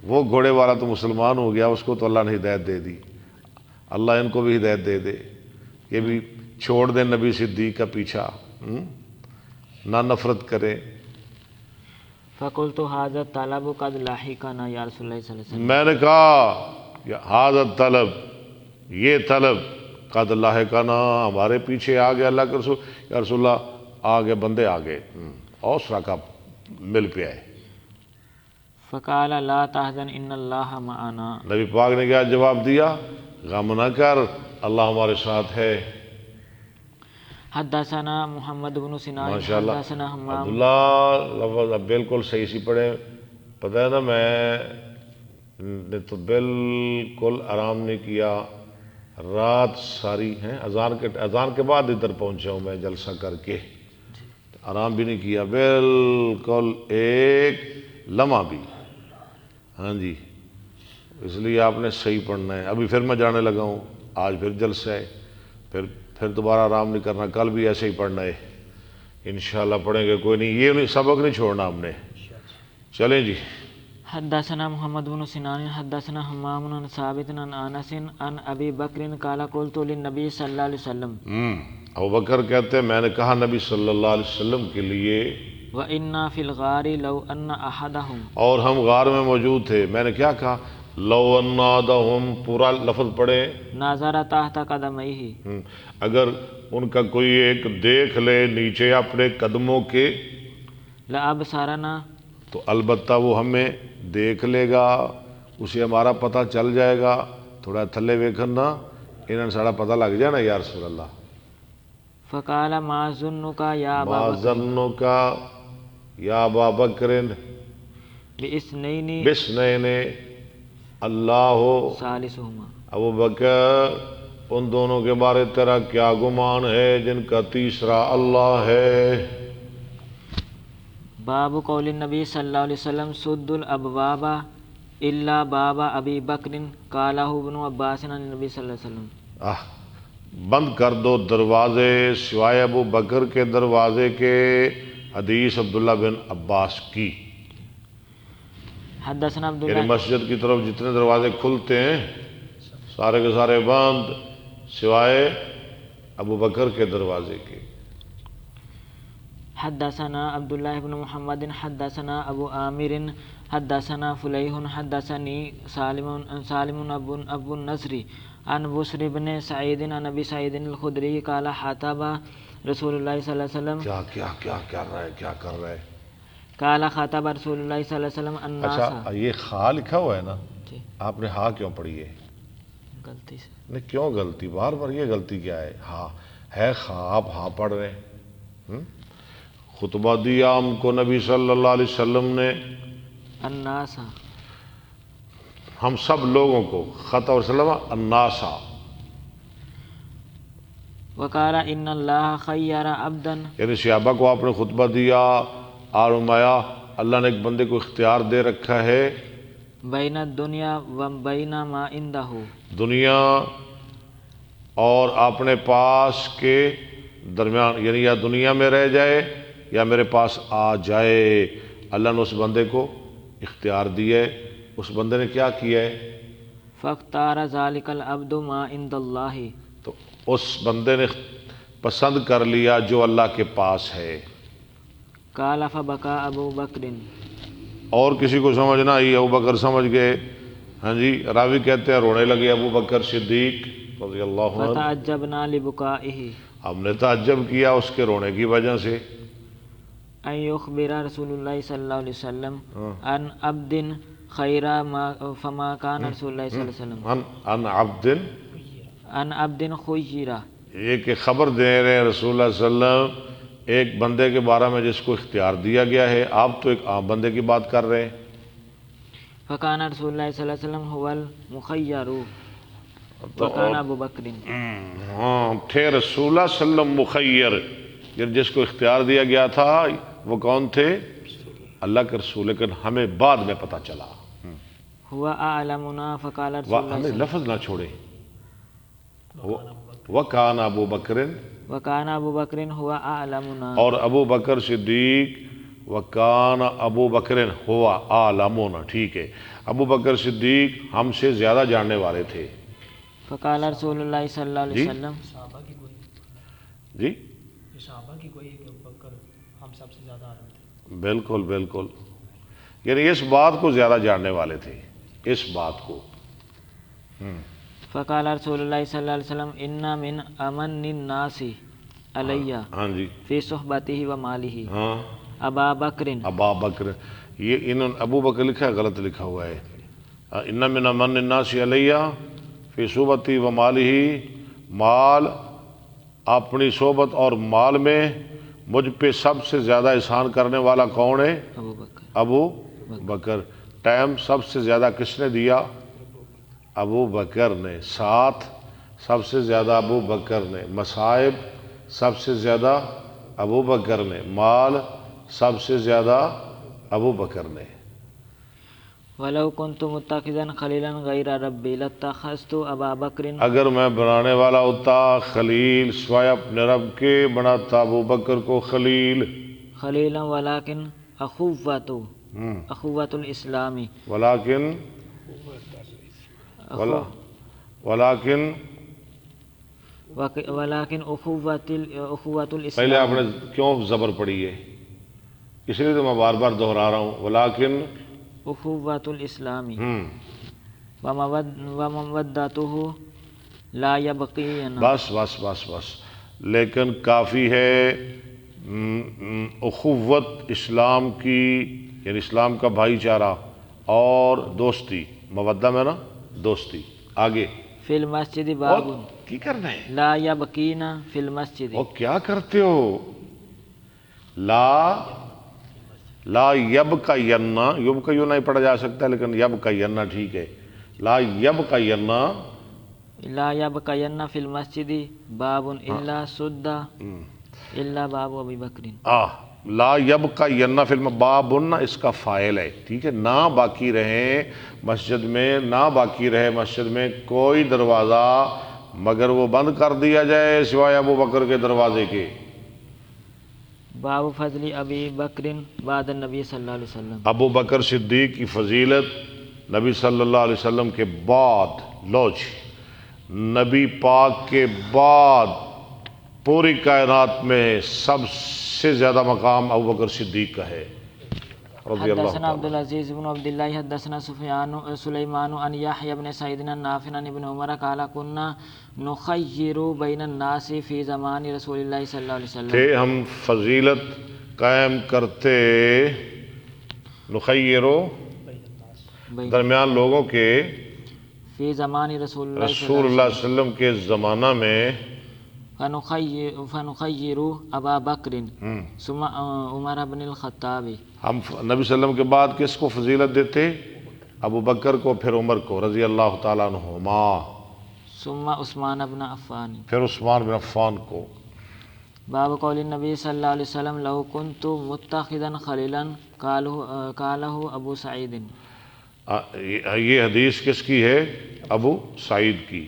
وہ گھوڑے والا تو مسلمان ہو گیا، اس کو تو اللہ نے ہدایت دے دی. اللہ ان کو بھی ہدایت دے دے، یہ بھی چھوڑ دیں نبی صدیق کا پیچھا، نہ نفرت کرے. فقلت ھذا الطلب قد لاحقنا یا رسول اللہ صلی اللہ علیہ وسلم، میں نے کہا ھذا الطلب، یہ طلب قد لاحقنا ہمارے پیچھے آ گیا. اللہ کے رسول یا رسول اللہ آگے بندے آگے اور سراقہ مل پہ آئے. فقال لا تحزن ان اللہ معنا، نبی پاک نے کیا جواب دیا؟ غم نہ کر، اللہ ہمارے ساتھ ہے. حدثنا محمد بن سنان ماشاءاللہ. حدثنا حمام، عبداللہ لفظ اب بالکل صحیح سی پڑھے. پتہ ہے نا میں نے تو بالکل آرام نہیں کیا رات ساری ہیں. اذان کے بعد ادھر پہنچا ہوں میں جلسہ کر کے، آرام بھی نہیں کیا بالکل ایک لمحہ بھی. ہاں جی، اس لیے آپ نے صحیح پڑھنا ہے. ابھی پھر میں جانے لگا ہوں، آج پھر جلسہ ہے، پھر دوبارہ آرام نہیں کرنا، کل بھی ایسے ہی پڑھنا ہے. انشاءاللہ پڑھیں گے، کوئی نہیں، یہ سبق نہیں چھوڑنا ہم نے. چلیں جی. حدثنا محمد بن سنان حدثنا حمام عن ثابت عن انس عن ابی بکر قال قلت للنبی صلی اللہ علیہ وسلم، ابو بکر کہتے ہیں میں نے کہا نبی صلی اللہ علیہ وسلم کے لیے، وَإِنَّا فِي الْغَارِ لَوْ أَنَّ أَحَدَهُمْ، اور ہم غار میں موجود تھے. میں نے کیا کہا؟ لو انادہم، پورا لفظ پڑھے، نَظَرَ تَحْتَ قَدَمَيْهِ، اگر ان کا کوئی ایک دیکھ لے نیچے اپنے قدموں کے، لَأَبْصَرَنَا، تو البتہ وہ ہمیں دیکھ لے گا، اسے ہمارا پتہ چل جائے گا. تھوڑا تھلے ویکھن نا، انہاں ساڑا پتہ لگ جائے نا یا رسول اللہ. فَقَالَ مَا ظُنُّكَ يَا أَبَا ما بَكْرٍ ظنک یا ابا بکر بِإِثْنَيْنِ بِاثْنَيْنِ اللہ ثَالِثُهُمَا، ابو بکر ان دونوں کے بارے تیرا کیا گمان ہے جن کا تیسرا اللہ ہے؟ باب قول النبی صلی اللہ علیہ وسلم سد الابواب الا باب ابی بکر قالہ ابن عباس عن النبی صلی اللہ علیہ وسلم، بند کر دو دروازے سوائے ابو بکر کے دروازے کے، حدیث عبداللہ بن عباس کی۔ حدثنا یعنی عبداللہ مسجد کی طرف جتنے دروازے کھلتے ہیں سارے کے سارے بند سوائے ابو بکر کے دروازے کے۔ حدثنا عبداللہ بن محمد حدثنا ابو عامر حدثنا فلیح حدثنی سالم ابو النصر عن بسر بن سعید عن ابی سعید الخدری قال خطب رسول اللہ صلی اللہ علیہ وسلم کیا کر رہا ہے؟ قال خطب رسول اللہ صلی اللہ علیہ وسلم الناس۔ اچھا یہ خا لکھا ہوا ہے نا، جی آپ نے ہاں کیوں پڑھی ہے؟ غلطی سے۔ نہیں کیوں غلطی؟ بار بار یہ غلطی کیا ہے؟ ہاں ہے خا، آپ ہاں پڑھ رہے ہیں۔ خطبہ دیا ہم کو نبی صلی اللہ علیہ وسلم نے، الناس ہم سب لوگوں کو، خطا وسلم الناسا، وقال ان اللہ خیر عبدا، یعنی صحابہ کو آپ نے خطبہ دیا اور فرمایا اللہ نے ایک بندے کو اختیار دے رکھا ہے بین الدنیا و بین ما عنده، دنیا اور اپنے پاس کے درمیان، یعنی یا دنیا میں رہ جائے یا میرے پاس آ جائے۔ اللہ نے اس بندے کو اختیار دیا ہے۔ اس بندے نے کیا کیا ہے؟ فاختار ذلک العبد ما عند اللہ، تو اس بندے نے پسند کر لیا جو اللہ کے پاس ہے۔ قال فبکا ابو بکر، اور کسی کو سمجھ نہ آئی، ابو بکر سمجھ گئے۔ ہاں جی، راوی کہتے ہیں رونے لگے ابو بکر صدیق رضی اللہ عنہ، فتعجبنا لبکائہ، ہم نے تعجب کیا اس کے رونے کی وجہ سے۔ ان یخبر رسول اللہ صلی اللہ علیہ وسلم عن عبد خیر فما کان رسول اللہ صلی اللہ علیہ وسلم ان عبد، عن عبد خیر، یہ کہ خبر دے رہے ہیں رسول اللہ صلی اللہ علیہ وسلم ایک بندے کے بارے میں جس کو اختیار دیا گیا ہے، آپ تو ایک عام بندے کی بات کر رہے ہیں۔ فکان رسول اللہ صلی اللہ علیہ وسلم هو المخیر وکان ابو بکر، ہاں تھے رسول اللہ صلی اللہ علیہ وسلم مخیر، جس کو اختیار دیا گیا تھا وہ کون تھے؟ اللہ کے رسول، لیکن ہمیں بعد میں پتہ چلا۔ هو اعلمنا فقال رسول اللہ ہمیں لفظ نہ چھوڑے، وَكَانَ ابو بکر، وکان ابو بکر هو اعلمنا، اور ابو بکر صدیق، وکان ابو بکر ہوا عالمون، ٹھیک ہے، ابو بکر صدیق ہم سے زیادہ جاننے والے تھے۔ فقال رسول اللہ صلی اللہ علیہ وسلم، صحابہ کی گوئی، جی یہ صحابہ کی گوئی ہے کہ ابو بکر ہم سب سے زیادہ عالم تھے۔ بالکل بالکل، یعنی اس بات کو زیادہ جاننے والے تھے، اس بات کو۔ فقال رسول اللہ صلی اللہ علیہ وسلم ان من امن الناس علی ہاں جی، فی صحبتہ و مالہ ہاں ابا بکر، ابا بکر، یہ انہوں ابو بکر لکھا ہے، غلط لکھا ہوا ہے۔ ان من امن الناس علیہ فی صحبتی و مالہ، مال اپنی صحبت اور مال میں مجھ پہ سب سے زیادہ احسان کرنے والا کون ہے؟ ابو بکر، ابو بکر۔ ٹائم سب سے زیادہ کس نے دیا؟ ابو بکر نے۔ ساتھ سب سے زیادہ ابو بکر نے۔ مصائب سب سے زیادہ ابو بکر نے۔ مال سب سے زیادہ ابو بکر نے۔ ولو کنت متخذا خلیلا غیر ربی لاتخذت ابا بکر، اگر میں بنانے والا ہوتا خلیل سوائے اپنے رب کے، بناتا ابو بکر کو خلیل۔ خلیلا ولیکن اخوت الاسلام، ولیکن ولیکن ولیکن اخوت پہلے الاسلام، آپ نے کیوں زبر پڑی ہے؟ اس لیے تو میں بار بار دہرا رہا ہوں، ولیکن اخوت الاسلام ومودتہ لا یبقین، بس بس بس بس، لیکن کافی ہے اخوت اسلام کی، یعنی اسلام کا بھائی چارہ اور دوستی، مودہ میں نا دوستی۔ آگے فی المسجد باب اور کی کرنا ہے؟ لا یبقین فی المسجد، اور کیا کرتے ہو؟ لا یب کا ینا، یب کا یوں نہیں پڑھا جا سکتا لیکن یب کا ینا ٹھیک ہے۔ لا یب کا ینا، لا یبقین فی المسجد باب الا سد الا باب ابی بکر، لا یبقى ین فی بابن اس کا فاعل ہے، ٹھیک ہے، نہ باقی رہیں مسجد میں، نہ باقی رہے مسجد میں کوئی دروازہ مگر وہ بند کر دیا جائے سوائے ابو بکر کے دروازے کے۔ باب فضل ابی بکر بعد النبی صلی اللہ علیہ وسلم۔ ابو بکر صدیق کی فضیلت نبی صلی اللہ علیہ وسلم کے بعد، لو جی، نبی پاک کے بعد پوری کائنات میں سب سے زیادہ مقام ابو بکر صدیق کا ہے رضی اللہ حدثنا عبد تعالیٰ۔ العزیز بن عبد اللہ حدثنا سلیمان عن یحیی بن سعید عن نافع عن ابن عمر قال كنا نخیر بین الناس فی زمان رسول اللہ صلی اللہ علیہ وسلم۔ تھے ہم فضیلت قائم کرتے، نخیرو درمیان لوگوں کے، فی زمان رسول اللہ رسول اللہ صلی اللہ علیہ وسلم کے زمانہ میں، فنخیر ابا بکر ثم عمر بن الخطاب۔ ہم نبی صلی اللہ علیہ وسلم کے بعد کس کو فضیلت دیتے؟ ابو بکر کو، پھر عمر کو رضی اللہ تعالیٰ عنہما، ثم عثمان بن عفان۔ پھر عثمان بن عفان کو۔ باب قول النبی صلی اللہ علیہ وسلم لو کنت متخذا خلیلا قالہ ابو سعید۔ یہ حدیث کس کی ہے؟ ابو سعید کی۔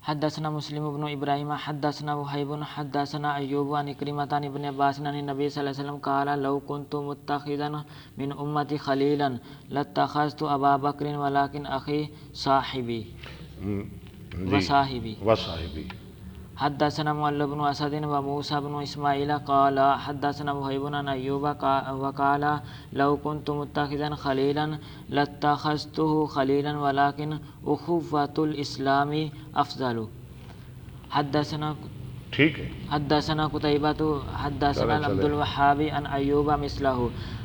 حدثنا مسلم بن ابراہیم حدثنا وہیب حدثنا ایوب عن اکرمۃ عن ابن عباس عن النبی صلی اللہ علیہ وسلم قال لو كنت متخذا من امتی خلیلا لاتخذت ابا بکر ولكن اخی صاحبی وصاحبی۔ حدثنا معل بن اسد وموسى بن اسماعیل قال حدثنا وهيب عن ایوب وقال لو كنت متخذا خلیلا لاتخذته خلیلا ولكن اخوة الاسلام افضل۔ حدثنا ٹھیک ہے، حدثنا قتيبة حدثنا عبد الوهاب عن أيوب مثله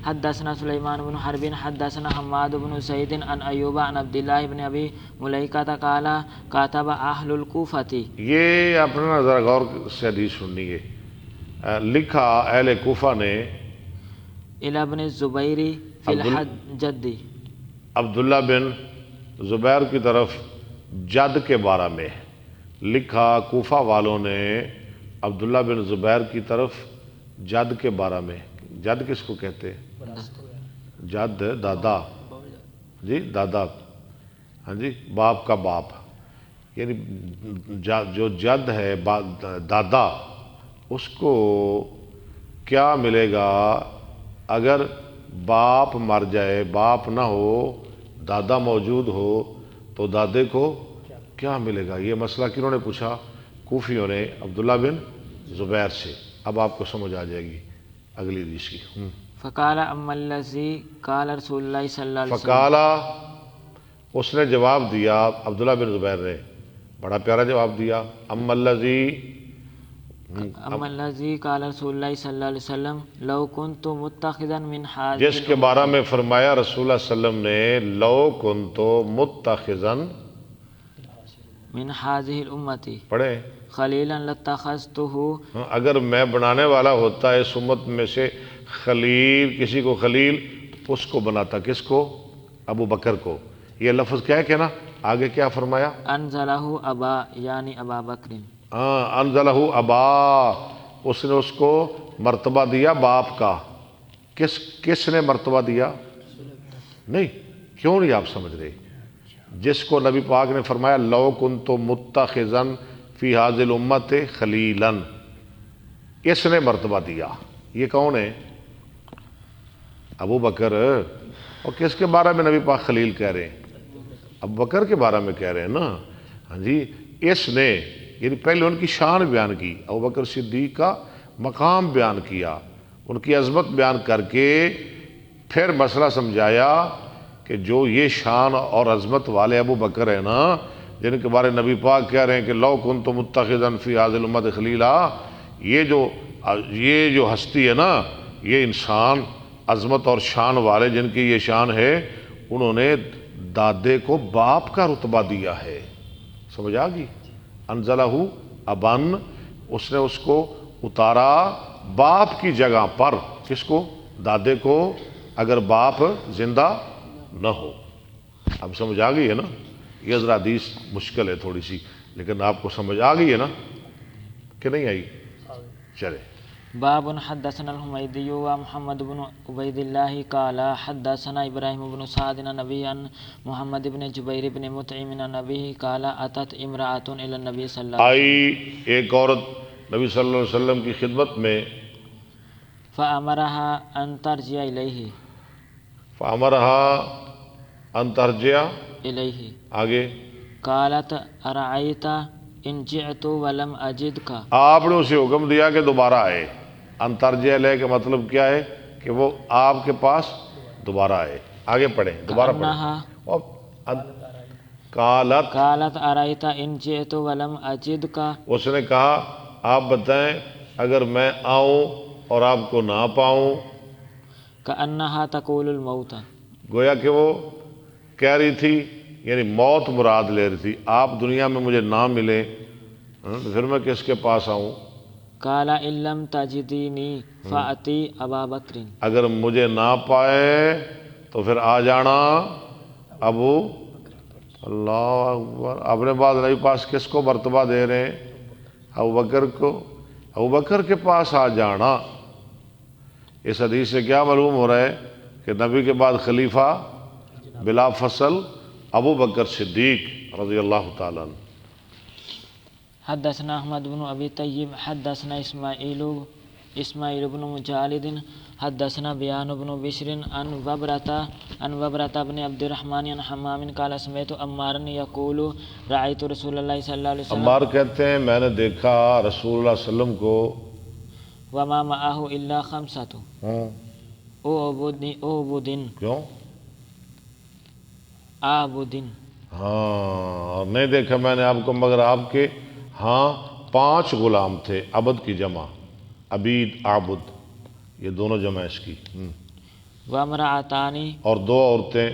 حدثنا سليمان بن حرب حدثنا حماد بن زيد عن أيوب عن عبد الله بن أبي مليكة قال كتب أهل الكوفة۔ یہ اپنا ذرا غور سے حدیث سننی ہے، لکھا اہل کوفہ نے إلى ابن الزبير في الحجد، عبداللہ بن زبیر کی طرف جد کے بارے میں لکھا، کوفہ والوں نے عبداللہ بن زبیر کی طرف جد کے بارے میں۔ جد کس کو کہتے ہیں؟ جد دادا، جی دادا، ہاں جی، باپ کا باپ، یعنی جو جد ہے دادا، اس کو کیا ملے گا اگر باپ مر جائے، باپ نہ ہو، دادا موجود ہو تو دادے کو کیا ملے گا؟ یہ مسئلہ کنہوں نے پوچھا؟ کوفیوں نے عبداللہ بن زبیر سے۔ اب آپ کو سمجھ آ جائے گی اگلی حدیث کی۔ فقال اما الذی قال رسول اللہ صلی اللہ علیہ وسلم، فقالا، اس نے جواب دیا، عبداللہ بن زبیر نے بڑا پیارا جواب دیا، اما الذی، اما الذی قال رسول اللہ صلی اللہ علیہ وسلم لو کنت متخذا من حاضر، جس کے بارے میں فرمایا رسول اللہ صلی اللہ علیہ وسلم نے لو کنت متخذا من هذه الامتی پڑھیں، خلیلا لاتخذته، اگر میں بنانے والا ہوتا ہے اس امت میں سے خلیل، کسی کو خلیل، اس کو بناتا، کس کو؟ ابو بکر کو۔ یہ لفظ کیا ہے کہنا؟ آگے کیا فرمایا؟ انزلہ ابا یعنی ابا بکر، انزلہ ابا، اس نے اس کو مرتبہ دیا باپ کا۔ کس نے مرتبہ دیا؟ نہیں، کیوں نہیں آپ سمجھ رہے؟ جس کو نبی پاک نے فرمایا لو کنت متخذا فی هذه الامت خلیلا، اس نے مرتبہ دیا۔ یہ کون ہے؟ ابو بکر۔ اور کس کے بارے میں نبی پاک خلیل کہہ رہے ہیں؟ ابو بکر کے بارے میں کہہ رہے ہیں نا، ہاں جی۔ اس نے یعنی پہلے ان کی شان بیان کی، ابو بکر صدیق کا مقام بیان کیا، ان کی عظمت بیان کر کے پھر مسئلہ سمجھایا کہ جو یہ شان اور عظمت والے ابو بکر ہیں نا، جن کے بارے نبی پاک کہہ رہے ہیں کہ لو کنت متخذا فی هذه الامت خلیلا، یہ جو ہستی ہے نا، یہ انسان عظمت اور شان والے جن کی یہ شان ہے، انہوں نے دادے کو باپ کا رتبہ دیا ہے۔ سمجھ آ گئی؟ انزلہ ابن، اس نے اس کو اتارا باپ کی جگہ پر، کس کو؟ دادے کو، اگر باپ زندہ نہ ہو۔ اب سمجھ آ گئی ہے نا؟ یہ ذرا حدیث مشکل ہے تھوڑی سی، لیکن آپ کو سمجھ آ گئی ہے نا کہ نہیں آئی؟ چلے باب حدثنا الحميدي ومحمد بن عبيد الله قال حدثنا ابراهيم بن سعد عن نبي عن محمد بن جبير بن مطعم عن نبي قال اتت امراه الى النبي صلى الله عليه آئی ایک عورت نبی صلی اللہ علیہ وسلم کی خدمت میں، وسلم فامرها ان ترجع اليه فامرها ان ترجع اليه آگے، قالت ارايت ان جئت ولم اجدك آپ نے اسے حکم دیا کہ دوبارہ آئے۔ انترجع لے کا مطلب کیا ہے کہ وہ آپ کے پاس دوبارہ آئے۔ آگے پڑھیں، دوبارہ پڑھیں۔ اور قالت ارايت ان جئت ولم اجدك اس نے کہا آپ بتائیں اگر میں آؤں اور آپ کو نہ پاؤں، كأنها تقول الموت گویا کہ وہ کہہ رہی تھی، یعنی موت مراد لے رہی تھی، آپ دنیا میں مجھے نہ ملے تو پھر میں کس کے پاس آؤں؟ قال ان لم تجدني فأتي ابا بکر اگر مجھے نہ پائے تو پھر آ جانا ابو، اللہ اکبر، اپنے بعد نبی پاس کس کو مرتبہ دے رہے ہیں؟ ابو بکر کو، ابو بکر کے پاس آ جانا۔ اس حدیث سے کیا معلوم ہو رہا ہے کہ نبی کے بعد خلیفہ بلا فصل ابو بکر صدیق رضی اللہ تعالیٰ عنہ۔ حدثنا احمد بن ابي طيب حدثنا اسماعيل بن مجالد حدثنا بيان بن بشر عن وبرة بن عبد الرحمن عن حمام قال سمعت عمارا يقول رأيت رسول الله صلى الله عليه وسلم عمار کہتے ہیں میں نے دیکھا رسول اللہ صلی اللہ علیہ وسلم کو، وما معه الا خمسة کیوں؟ عابد ہاں، اور نہیں دیکھا میں نے آپ کو مگر آپ کے ہاں 5 غلام تھے، عبد کی جمع، عبید عابد، یہ دونوں جمع اس کی، وامرأتان اور 2 عورتیں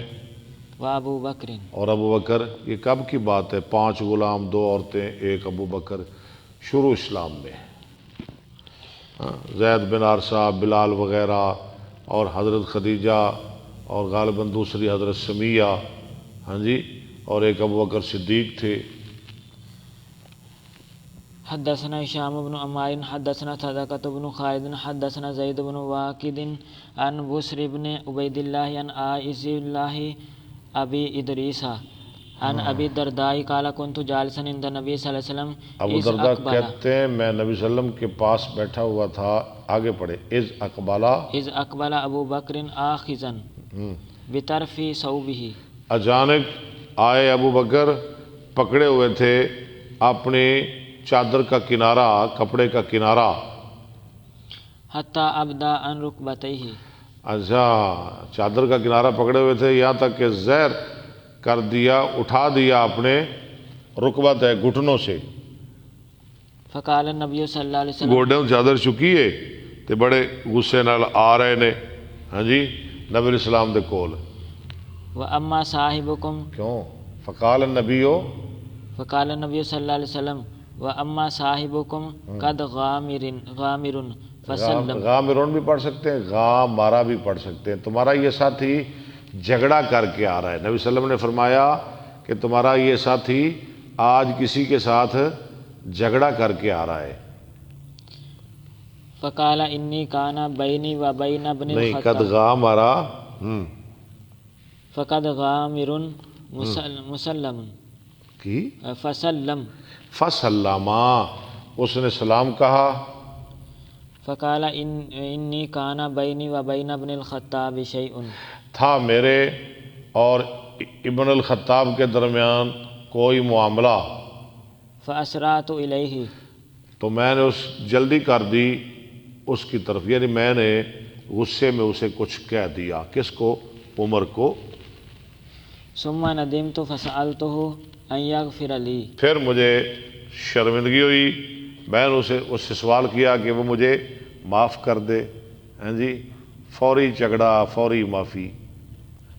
وابو بکر اور ابو بکر۔ یہ کب کی بات ہے؟ 5 غلام، 2 عورتیں، 1 ابو بکر، شروع اسلام میں۔ زید بن حارثہ، بلال وغیرہ، اور حضرت خدیجہ، اور غالباً دوسری حضرت سمیہ، ہاں جی، اور 1 ابو بکر صدیق تھے۔ حدثنا هشام بن عمار حدثنا صدقة بن خالد حدثنا زيد بن واقد عن بسر بن عبيد الله عن عائز الله أبي إدريس عن أبي الدرداء قال كنت جالسا عند النبي صلى الله عليه وسلم ابو إذ درداء أقبل کہتے ہیں میں نبی صلی اللہ علیہ وسلم کے پاس بیٹھا ہوا تھا، آگے پڑھے، إذ أقبل أبو بكر آخذا بطرف ثوبه اچانک آئے ابو بکر پکڑے ہوئے تھے اپنے چادر کا کنارہ، کپڑے کا کنارہ، حتى أبدى عن ركبتيه اچھا چادر کا کنارہ پکڑے ہوئے تھے یہاں تک کہ زہر کر دیا، اٹھا دیا اپنے رکبت ہے گھٹنوں سے، فقال النبي صلى الله عليه وسلم گوڈے چادر چکی ہے تے بڑے غصے نال آ رہے نے، ہاں جی، نبی علیہ السلام دے کول۔ وأما صاحبكم کیوں؟ فقال النبی فقال النبي صلى الله عليه وسلم وأما صاحبكم قد غامر فسلم غامرون بھی پڑھ سکتے ہیں، غامارا بھی پڑھ سکتے ہیں، تمہارا یہ ساتھی جھگڑا کر کے آ رہا ہے۔ نبی صلی اللہ علیہ وسلم نے فرمایا کہ تمہارا یہ ساتھی آج کسی کے ساتھ جھگڑا کر کے آ رہا ہے۔ فقال إني كان بيني وبين ابن نہیں، قد الخطاب غامرا، فقد غامر مسلم کی فسلم فسلما، اس نے سلام کہا۔ فقال إني كان بيني وبين ابن الخطاب شيء تھا میرے اور ابن الخطاب کے درمیان کوئی معاملہ، فأسرعت إليه تو میں نے جلدی کر دی اس کی طرف، یعنی میں نے غصے میں اسے کچھ کہہ دیا، کس کو؟ عمر کو۔ ثم ندمت فسألته أن يغفر لي پھر مجھے شرمندگی ہوئی، میں نے اس سے سوال کیا کہ وہ مجھے معاف کر دے، ہاں جی، فوری جھگڑا، فوری معافی۔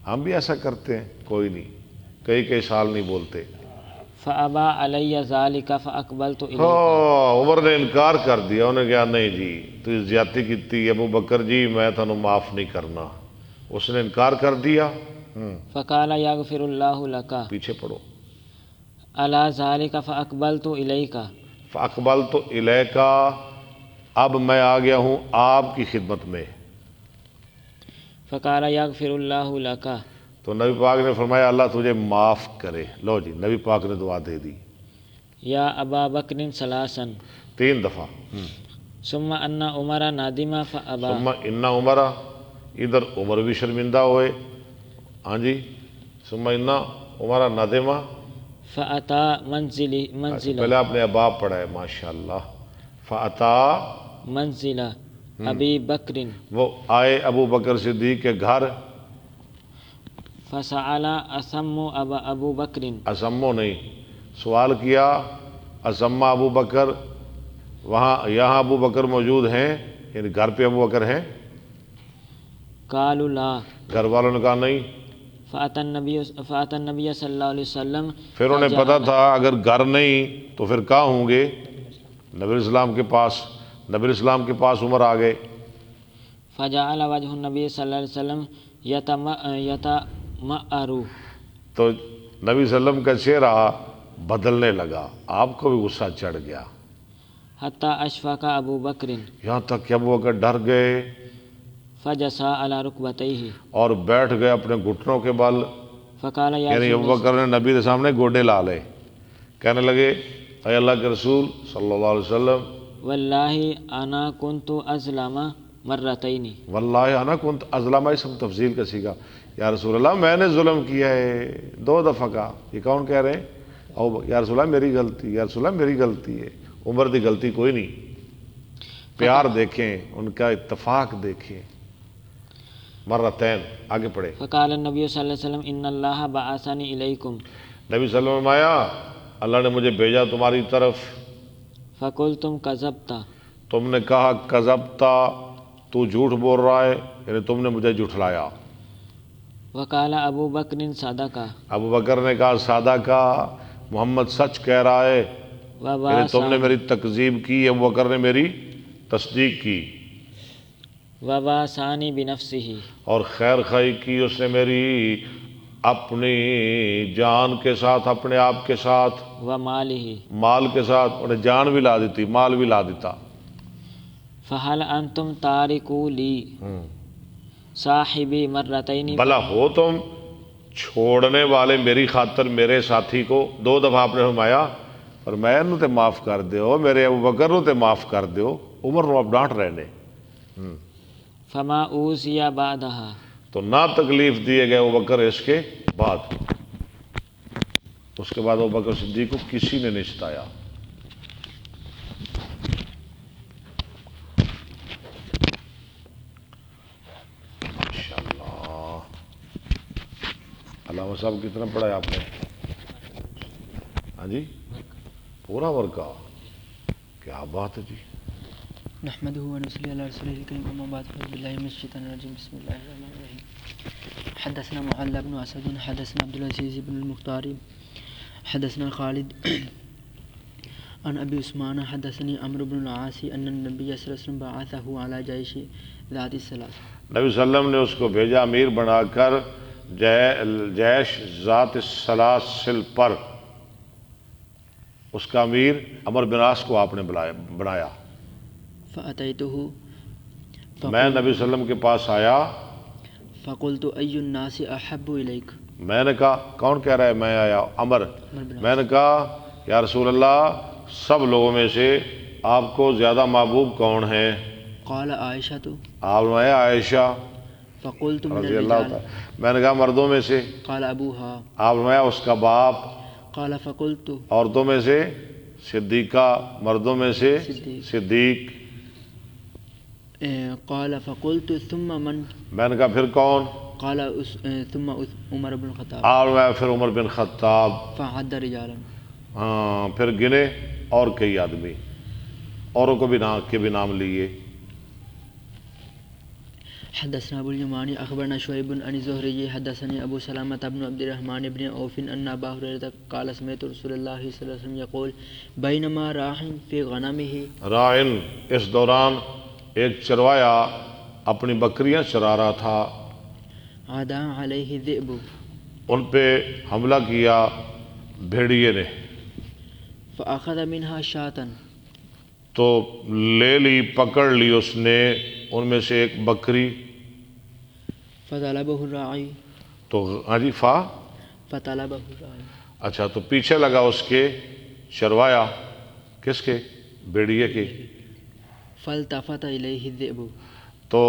ہم بھی ایسا کرتے ہیں، کوئی نہیں، کئی سال نہیں بولتے۔ فأبى علي ذلك فأقبلت إليه ہاں، عمر نے انکار کر دیا، انہوں نے کہا نہیں جی تو زیادتی کی ابو بکر جی میں تمہیں معاف نہیں کرنا، اس نے انکار کر دیا۔ فقال يغفر الله لك پیچھے پڑھو، على ذلك فأقبلت إليك فاقبلت الیک، اب میں آ گیا ہوں آپ کی خدمت میں۔ فقال یغفر اللہ لک، تو نبی پاک نے فرمایا اللہ تجھے معاف کرے۔ لو جی نبی پاک نے دعا دے دی یا ابا بکر ثلاثا 3 دفعہ۔ ثم ان عمر نادم فابا، ثم ان عمر، ادھر عمر بھی شرمندہ ہوئے، ہاں جی، ثم ان عمر ندمہ۔ فاتا منزلی پہلے آپ نے اباب پڑھا ہے، ماشاءاللہ۔ فاتا، منزل ابی بکر وہ آئے ابو بکر صدیق کے گھر۔ فسأل اسم ابو بکر، اسمو نہیں، سوال کیا اسما ابو بکر، وہاں یہاں ابو بکر موجود ہیں، یعنی گھر پہ ابو بکر ہیں؟ قالوا لا، گھر والوں نے کہا نہیں۔ فأتى النبي صلی اللہ علیہ وسلم، پھر انہیں پتا تھا اگر گھر نہیں تو پھر کہاں ہوں گے؟ نبی اسلام کے پاس۔ نبی اسلام کے پاس عمر آ گئے۔ فجعل وجه النبي صلی اللہ علیہ وسلم يتمأر، تو نبی صلی اللہ علیہ وسلم کا چہرہ بدلنے لگا، آپ کو بھی غصہ چڑھ گیا، حتى اشفق ابو بکر، یہاں تک کہ ابو بکر ڈر گئے فجسا على ركبتيه، اور بیٹھ گئے اپنے گھٹنوں کے بل۔ فقال یا یعنی ابو بکر نے نبی کے سامنے گوڈے لا لے، کہنے لگے اے اللہ کے رسول صلی اللہ علیہ وسلم، واللہ انا كنت ازلم مرتين، واللہ انا کنت ازلم، اسم تفضیل کا سیکھا، یا رسول اللہ میں نے ظلم کیا ہے 2 دفعہ کا۔ یہ کون کہہ رہے ہیں؟ او یا رسول اللہ میری غلطی، یا رسول اللہ میری غلطی ہے۔ عمر دی غلطی کوئی نہیں، پیار دیکھیں، ان کا اتفاق دیکھیں۔ مرتين، آگے پڑھے۔ فقال النبی صلی اللہ علیہ وسلم ان اللہ بعثنی الیکم، نبی صلی اللہ علیہ وسلم آیا، اللہ نے مجھے بھیجا تمہاری طرف۔ فقلتم کذبت، تم نے کہا کذبتا، تو جھوٹ بول رہا ہے، یعنی تم نے مجھے جھٹلایا۔ وقال ابو بکر صدق، ابو بکر نے کہا سادہ کا، محمد سچ کہہ رہا ہے، یعنی تم نے میری تکذیب کی، ابو بکر نے میری تصدیق کی، وواسانی بنفسہ، اور خیر خواہی کی اس نے میری اپنی جان کے ساتھ، اپنے آپ کے ساتھ، ومالہ، مال کے ساتھ، انہیں جان بھی لا دیتی، مال بھی لا دیتا۔ فہل انتم تارکو لی صاحبی مرتین، بھلا ہو تم چھوڑنے والے میری خاطر میرے ساتھی کو 2 دفعہ آپ نے فرمایا، اور میں نو تے معاف کر دیو، میرے ابو بکر نو تے معاف کر دیو، عمر نو اب ڈانٹ رہے نے۔ فما اوذی بعدہا، تو نہ تکلیف دیے گئے ابو بکر اس کے بعد، اس کے بعد ابو بکر صدیق کو کسی نے نہیں ستایا۔ ماشاءاللہ، علامہ صاحب کتنا پڑھا ہے آپ نے؟ ہاں جی، پورا ورکا، کیا بات ہے جی۔ نحمده ونصلي على رسوله الكريم، اما بعد فاعوذ بالله من الشيطان الرجيم، بسم الله الرحمن الرحيم. حدثنا معل بن اسد، حدثنا عبد العزيز بن المختار، حدثنا خالد عن ابي عثمان، حدثني عمرو بن العاص ان النبي صلى الله عليه وسلم بعثه على جيش ذات الثلاث، نبی صلی اللہ علیہ وسلم نے اس کو بھیجا امیر بنا کر جیش ذات السلاسل پر، اس کا امیر عمرو بن عاص کو آپ نے بنایا۔ فاتيته، میں نبی صلی اللہ علیہ وسلم کے پاس آیا، فقلت اي الناس احب اليك، میں نے کہا کون کہہ رہا ہے میں آیا؟ عمر۔ میں نے کہا یا رسول اللہ سب لوگوں میں سے آپ کو زیادہ محبوب کون ہے؟ قال عائشة، آپ نے عائشہ فقلت من رضی اللہ الرجال، تعالی، میں نے کہا مردوں میں سے، قال ابوها، آپ نے اس کا باپ، قال فقلت عورتوں میں سے صدیقہ، مردوں میں سے صدیق، قال فقلت ثم من، میں نے کہا پھر کون؟ قال ثم عمر بن الخطاب، اور میں پھر عمر بن خطاب، فعد رجالا، ہاں پھر گنے اور کئی آدمی، اوروں کو بھی کے بھی نام لیے۔ حدثنا ابو اليماني اخبرنا شعيب عن الزهري حدثني ابو سلامة بن عبد الرحمن بن عوف ان ابا هريرة قال سمعت رسول الله صلى الله عليه وسلم يقول بينما راح في غنمه، رائن، اس دوران ایک چروایا اپنی بکریاں چرا رہا تھا، عدا عليه الذئب، ان پہ حملہ کیا بھیڑیے نے، فاخذ منها شاة، تو لے لی، پکڑ لی اس نے ان میں سے ایک بکری، فطلبه الراعي تو ہاں جی فطلبه الراعي اچھا تو پیچھے لگا اس کے چروایا، کس کے؟ بھیڑیے کے. فالتفت إليه الذئب تو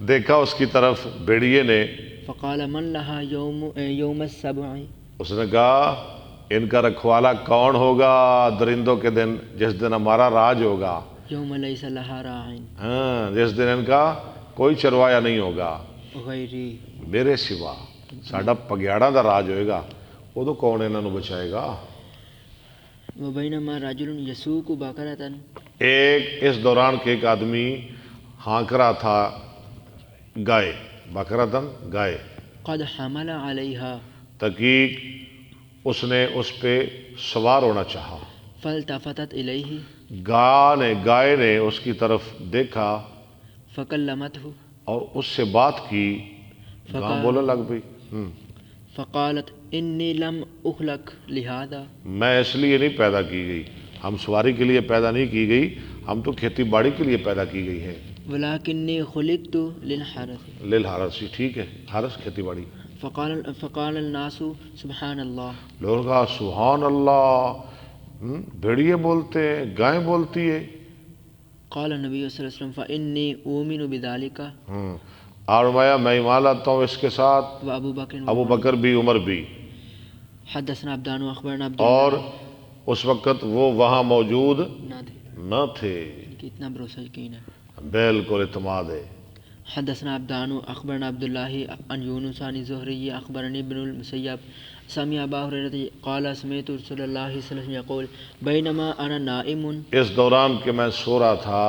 دیکھا اس کی طرف بھیڑیے نے، فقال من لها يوم السبع اس نے کہا ان کا رکھوالا کون ہوگا درندوں کے دن، جس دن ہمارا راج ہوگا، يوم ليس لها راع ہاں جس دن ان کا کوئی چروایا نہیں ہوگا غيري میرے سوا، ساڈا پگیاڑا دا راج ہوئے گا، وہ تو کون انہوں نے بچائے گا. وبينما رجل يسوق بقرة اس دوران کے ایک آدمی ہانک رہا تھا گائے، بکرتن گائے، قد حمل عليها تحقیق اس نے اس پہ سوار ہونا چاہا. فالتفتت إليه گائے نے اس کی طرف دیکھا فكلمته اور اس سے بات کی، گاں بولنے لگ پئی، فقالت إني لم أخلق لهذا میں اس لیے نہیں پیدا کی گئی، ہم سواری کے لیے پیدا نہیں کی گئی، ہم تو کھیتی باڑی کے لیے پیدا کی گئی ہے. ولكني خلقت للحرث للحرث، ٹھیک ہے، حرث کھیتی باڑی. فقال الناس سبحان اللہ، لوگوں کہا سبحان اللہ، بھیڑیے بولتے ہیں، گائیں بولتی ہے. قال النبی صلی اللہ علیہ وسلم فإني أؤمن بذلك اور میں ایمان لاتا ہوں اس کے ساتھ، وأبو بکر ابو بکر بھی، عمر بھی. حدثنا عبدان واخبرنا عبد اور اس وقت وہ وہاں موجود نہ تھے، نہ تھے. کہ اتنا بھروسہ یقین ہے. بالکل اعتماد ہے. حدثنا عبدان اخبرنا عبد الله عن يونس عن الزهري اخبرني ابن المسيب سمع ابا هريره قال سمعت رسول الله صلى الله عليه وسلم يقول بينما انا نائم اس دوران کہ میں سو رہا تھا،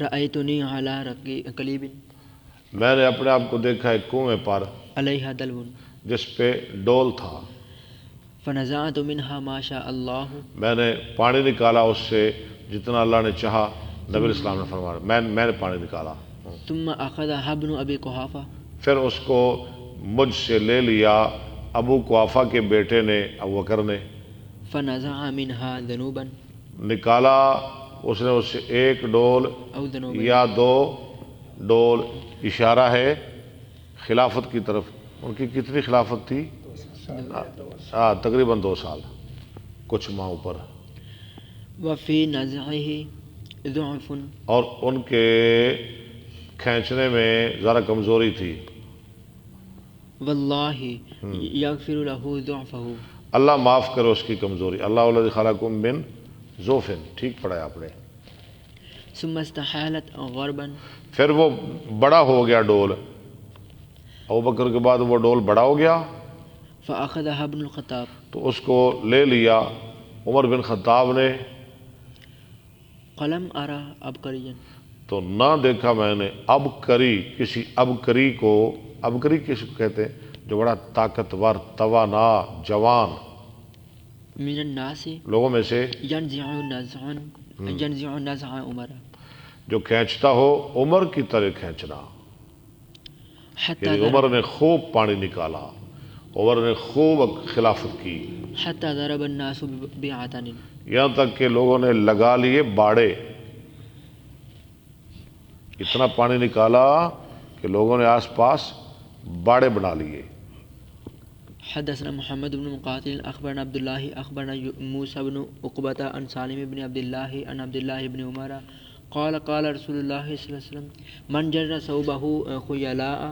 رأيتني على قلیب میں نے اپنے آپ کو دیکھا ایک کنویں پر علیہ دلو جس پہ ڈول تھا. فنزعت منها ما شاء الله میں نے پانی نکالا اس سے جتنا اللہ نے چاہا. نبی اسلام نے فرمایا میں نے پانی نکالا. ثم اخذها ابن ابي قحافه پھر اس کو مجھ سے لے لیا ابو قحافہ کے بیٹے نے، ابو بکر نے. فنزع منها ذنوبا نکالا اس نے اس سے ایک ڈول او ذنوبا یا دو ڈول. اشارہ ہے خلافت کی طرف. ان کی کتنی خلافت تھی؟ تقریباً 2 سال کچھ ماہ اوپر. وفي نزعه ضعف اور ان کے کھینچنے میں ذرا کمزوری تھی. واللہ یغفر له ضعفه اللہ معاف کرو اس کی کمزوری. اللہ الذی خلقکم من ضعف، ٹھیک پڑھا ہے آپ نے. ثم استحالت غربا پھر وہ بڑا ہو گیا ڈول، ابو بکر کے بعد وہ ڈول بڑا ہو گیا فاخذها ابن الخطاب تو اس کو لے لیا عمر بن خطاب نے. قلم ارى ابقريا تو نہ دیکھا میں نے ابکری، کسی ابکری کو. ابکری کس کو کہتے ہیں؟ جو بڑا طاقتور، توانا، جوان من الناس لوگوں میں سے، ينزع نزع عمر جو کھینچتا ہو عمر کی طرح کھینچنا. یعنی عمر نے خوب پانی نکالا، عمر نے خوب خلافت کی، حتى ضرب الناس بعتن یہاں تک کہ لوگوں نے لگا لیے باڑے. اتنا پانی نکالا کہ لوگوں نے آس پاس باڑے بنا لیے. حدثنا محمد بن مقاتل اخبرنا عبد الله اخبرنا موسى بن عقبة عن سالم بن عبد الله عن عبد الله بن عمر قال قال رسول الله صلى الله عليه وسلم من جر ثوبه خيلاء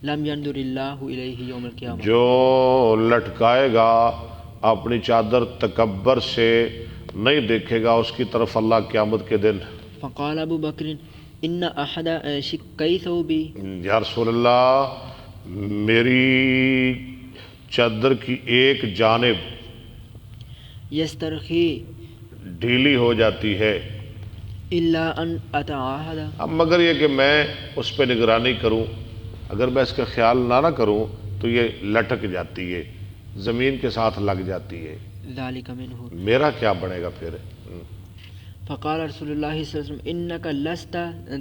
لم ينظر الله اليه يوم القيامة جو لٹکائے گا اپنی چادر تکبر سے نہیں دیکھے گا اس کی طرف اللہ قیامت کے دن. فقال ابو بکر ان احد شقی ثوبی یا رسول اللہ، میری چادر کی ایک جانب یسترخی ڈھیلی ہو جاتی ہے، الا ان اتعاہد اب مگر یہ کہ میں اس پہ نگرانی کروں، اگر میں اس کا خیال نہ کروں تو یہ لٹک جاتی ہے، زمین کے ساتھ لگ جاتی ہے، ذالک منہ. میرا کیا بنے گا پھر؟ فقال رسول اللہ صلی اللہ علیہ وسلم انک لست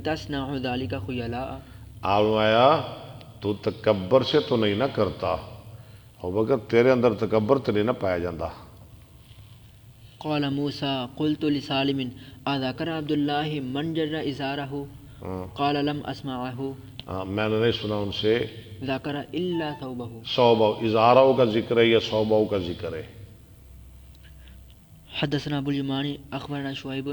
تصنع ذالک خیلاء. آپ آیا تو تکبر سے تو نہیں نہ کرتا، اور مگر تیرے اندر تکبر تو نہیں نہ پایا جاتا. قال موسى قلت لسالم أذكر عبد الله من جر إزاره قال لم أسمعه میں نے نہیں سنا ان سے ذكر إلا ثوبه صوبہ اظہاروں کا ذکر ہے یا صوبہ کا ذکر ہے. حدثنا أبو اليماني أخبرنا شعيب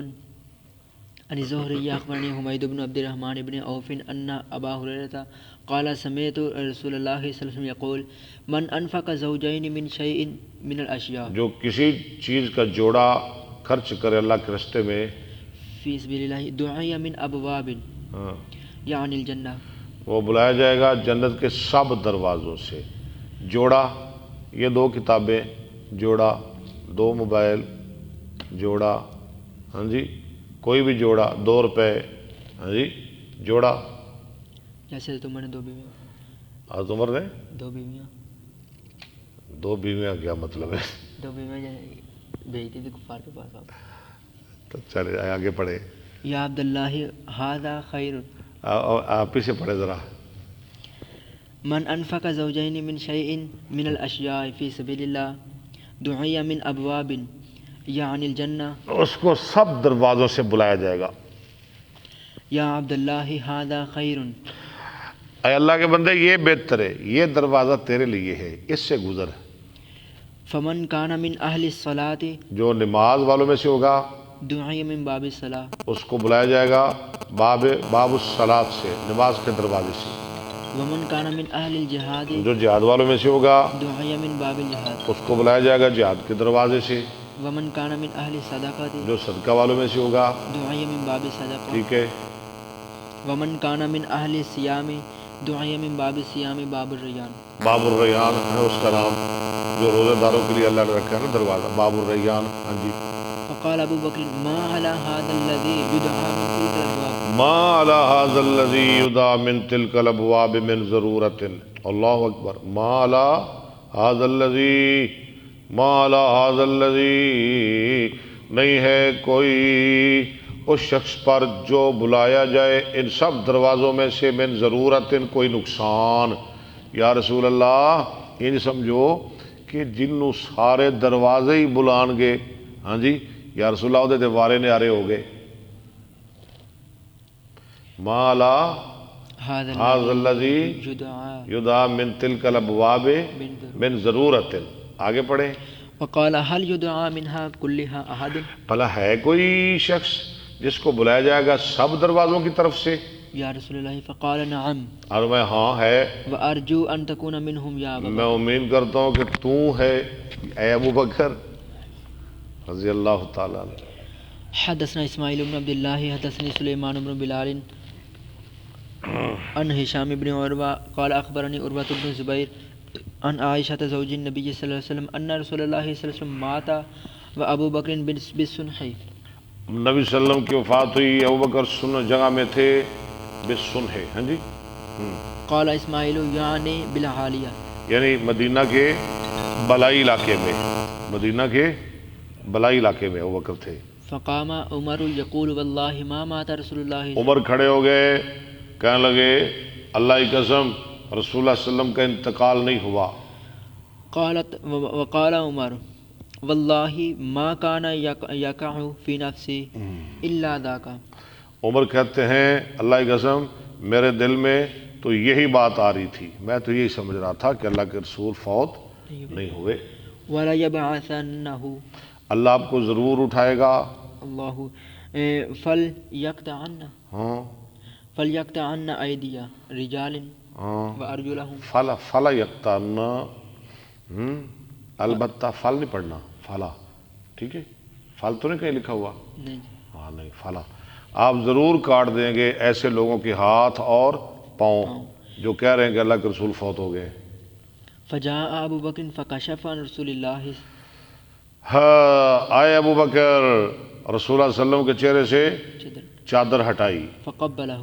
عن الزهري أخبرني حميد بن عبد الرحمن بن عوف أن أبا هريرة قال سمعت رسول الله صلى الله عليه وسلم يقول من أنفق زوجين من شيء من الأشياء جو کسی چیز کا جوڑا خرچ کرے اللہ کے راستے میں في سبيل الله دعي من أبواب يعني الجنة وہ بلایا جائے گا جنت کے سب دروازوں سے. جوڑا یہ 2 کتابیں، جوڑا 2 موبائل، جوڑا ہاں جی کوئی بھی جوڑا 2 روپے ہاں جی جوڑا. جیسے تم نے 2 بیویاں آج عمر نے 2 بیویاں 2 بیویاں کیا مطلب ہے؟ 2 بیویاں بھیجتی تھی کفار کے پاس. آپ تو چلے آگے پڑھے. یا عبد اللہ هذا خیر آپ ہی سے پڑھے ذرا. من انفق زوجین من شیء من الاشیاء فی سبیل اللہ دعی من ابواب یعنی الجنہ. اس کو سب دروازوں سے بلایا جائے گا. یا عبد اللہ هذا خیر اے اللہ کے بندے یہ بہتر ہے، یہ دروازہ تیرے لیے ہے، اس سے گزر. فمن کان من اہل الصلاۃ جو نماز والوں میں سے ہوگا دعی من باب الصلاۃ اس کو بلایا جائے گا باب الصلاۃ سے، نماز کے دروازے سے. ومن کان من اہل الجہاد جو جہاد والوں میں سے ہوگا دعی من باب الجہاد اس کو بلایا جائے گا جہاد کے دروازے سے. ومن کان من اہل الصدقۃ جو صدقہ والوں میں سے ہوگا دعی من باب الصدقہ. ٹھیک ہے. ومن کان من اہل الصیام دعی من باب الصیام باب الریان. باب الریان ہے اس کا نام، جو روزہ داروں کے لیے اللہ نے رکھا ہے نا دروازہ، باب الریان. ہاں جی. فقال ابو بکر ما علی هذا الذی یدعى من تلك الابواب ما على هذا الذي يدعى من تلك الابواب من ضرورة. اللہ اکبر. ما على هذا الذي ما على هذا الذي نہیں ہے کوئی اس شخص پر جو بلایا جائے ان سب دروازوں میں سے من ضرورت کوئی نقصان. یا رسول اللہ یہ سمجھو کہ جنوں سارے دروازے ہی بلان گے ہاں جی یا رسول اللہ دے وارے نیارے ہو گئے. مالا هذا الذي يدعى من تلك الابواب من ضرورت. آگے پڑھیں. وقال هل يدعى منها كلها احد بھلا ہے کوئی شخص جس کو بلایا جائے گا سب دروازوں کی طرف سے؟ یا رسول اللہ. فقال نعم اور میں ہاں ہے. وارجو ان تكون منهم یا ابا میں امید کرتا ہوں کہ تو ہے اے ابو بکر رضی اللہ تعالیٰ عنہ. حدثنا اسماعیل بن عبد اللہ حدثني سلیمان بن بلال عن هشام بن عروہ قال اخبرني عروہ بن زبیر عن عائشة زوج النبی صلی اللہ علیہ وسلم ان رسول اللہ صلی اللہ علیہ وسلم مات وابو بکر بالسنح. نبی صلی اللہ علیہ وسلم کی وفات ہوئی، ابو بکر سن جگہ میں تھے بالسنح. ہاں جی. قال اسماعیل یعنی بالعالیہ یعنی مدینہ کے بلائی علاقے میں، مدینہ کے بلائی علاقے میں ابو بکر تھے. فقام عمر یقول واللہ ما مات رسول اللہ. عمر کھڑے ہو گئے کہنے لگے اللہ کی قسم رسول اللہ صلی اللہ علیہ وسلم کا انتقال نہیں ہوا. قالت وقال عمر واللہ ما کان یقع فی نفسی الا ذاک. عمر کہتے ہیں اللہ کی قسم میرے دل میں تو یہی بات آ رہی تھی، میں تو یہی سمجھ رہا تھا کہ اللہ کے رسول فوت نہیں ہوئے. ولا یبعثنہ اللہ آپ کو ضرور اٹھائے گا. اللہ فلیقطعن ہاں فلیقطعن ایدی رجال ہاں وارجلہم. فلا یقطعن البتہ فل نہیں پڑھنا، فلا. ٹھیک ہے. فل تو نہیں کہیں لکھا ہوا؟ نہیں. ہاں نہیں، فلا. آپ ضرور کاٹ دیں گے ایسے لوگوں کے ہاتھ اور پاؤں جو کہہ رہے ہیں کہ اللہ کے رسول فوت ہو گئے. فجاء ابو بکر فکشف عن رسول اللہ. ہاں آئے ابو بکر رسول اللہ صلی اللہ علیہ وسلم کے چہرے سے چادر ہٹائی، فقبلہ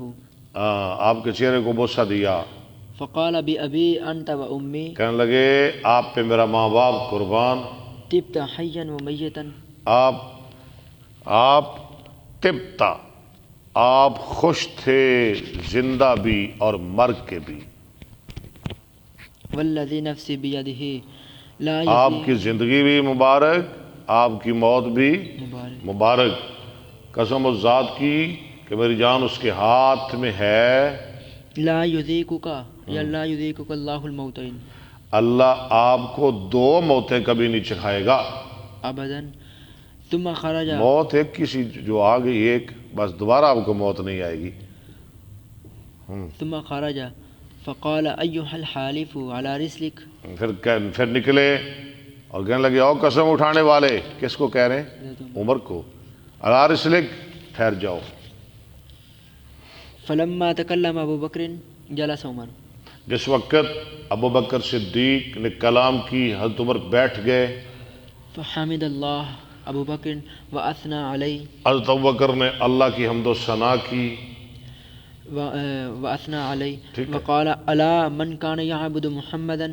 آپ کے چہرے کو بوسہ دیا. فقال بأبی انت و امی کہنے لگے آپ پہ میرا ماں باپ قربان، طبت حیا و میتا. آپ طبتا آپ خوش تھے زندہ بھی اور مرگ کے بھی. والذی نفسی بیدہ لا آپ کی زندگی بھی مبارک آپ کی موت بھی مبارک مبارک، قسم اس ذات کی کہ میری جان اس کے ہاتھ میں ہے، لا یذیقک یا لا یذیقک اللہ الموتین اللہ آپ کو دو موتیں کبھی نہیں چکھائے گا، ابدا ثم خرج موت ایک کسی جو آ گئی ایک، بس دوبارہ آپ کو موت نہیں آئے گی۔ ثم خرج فقال ایها الحالف على رسلک پھر نکلے اور کہنے لگے او قسم اٹھانے والے، کس کو کہہ رہے ہیں؟ عمر کو، علی رسلک، ٹھہر جاؤ۔ فلما تکلم ابو بکر جلس عمر، جس وقت ابو بکر صدیق نے کلام کی حضرت عمر بیٹھ گئے، فحمد اللہ ابو بکر واثنى علیہ حضرت ابو بکر نے اللہ کی حمد و ثنا کی، واثنى علیہ ٹھیک ہے۔ وقال الا من كان يعبد محمدا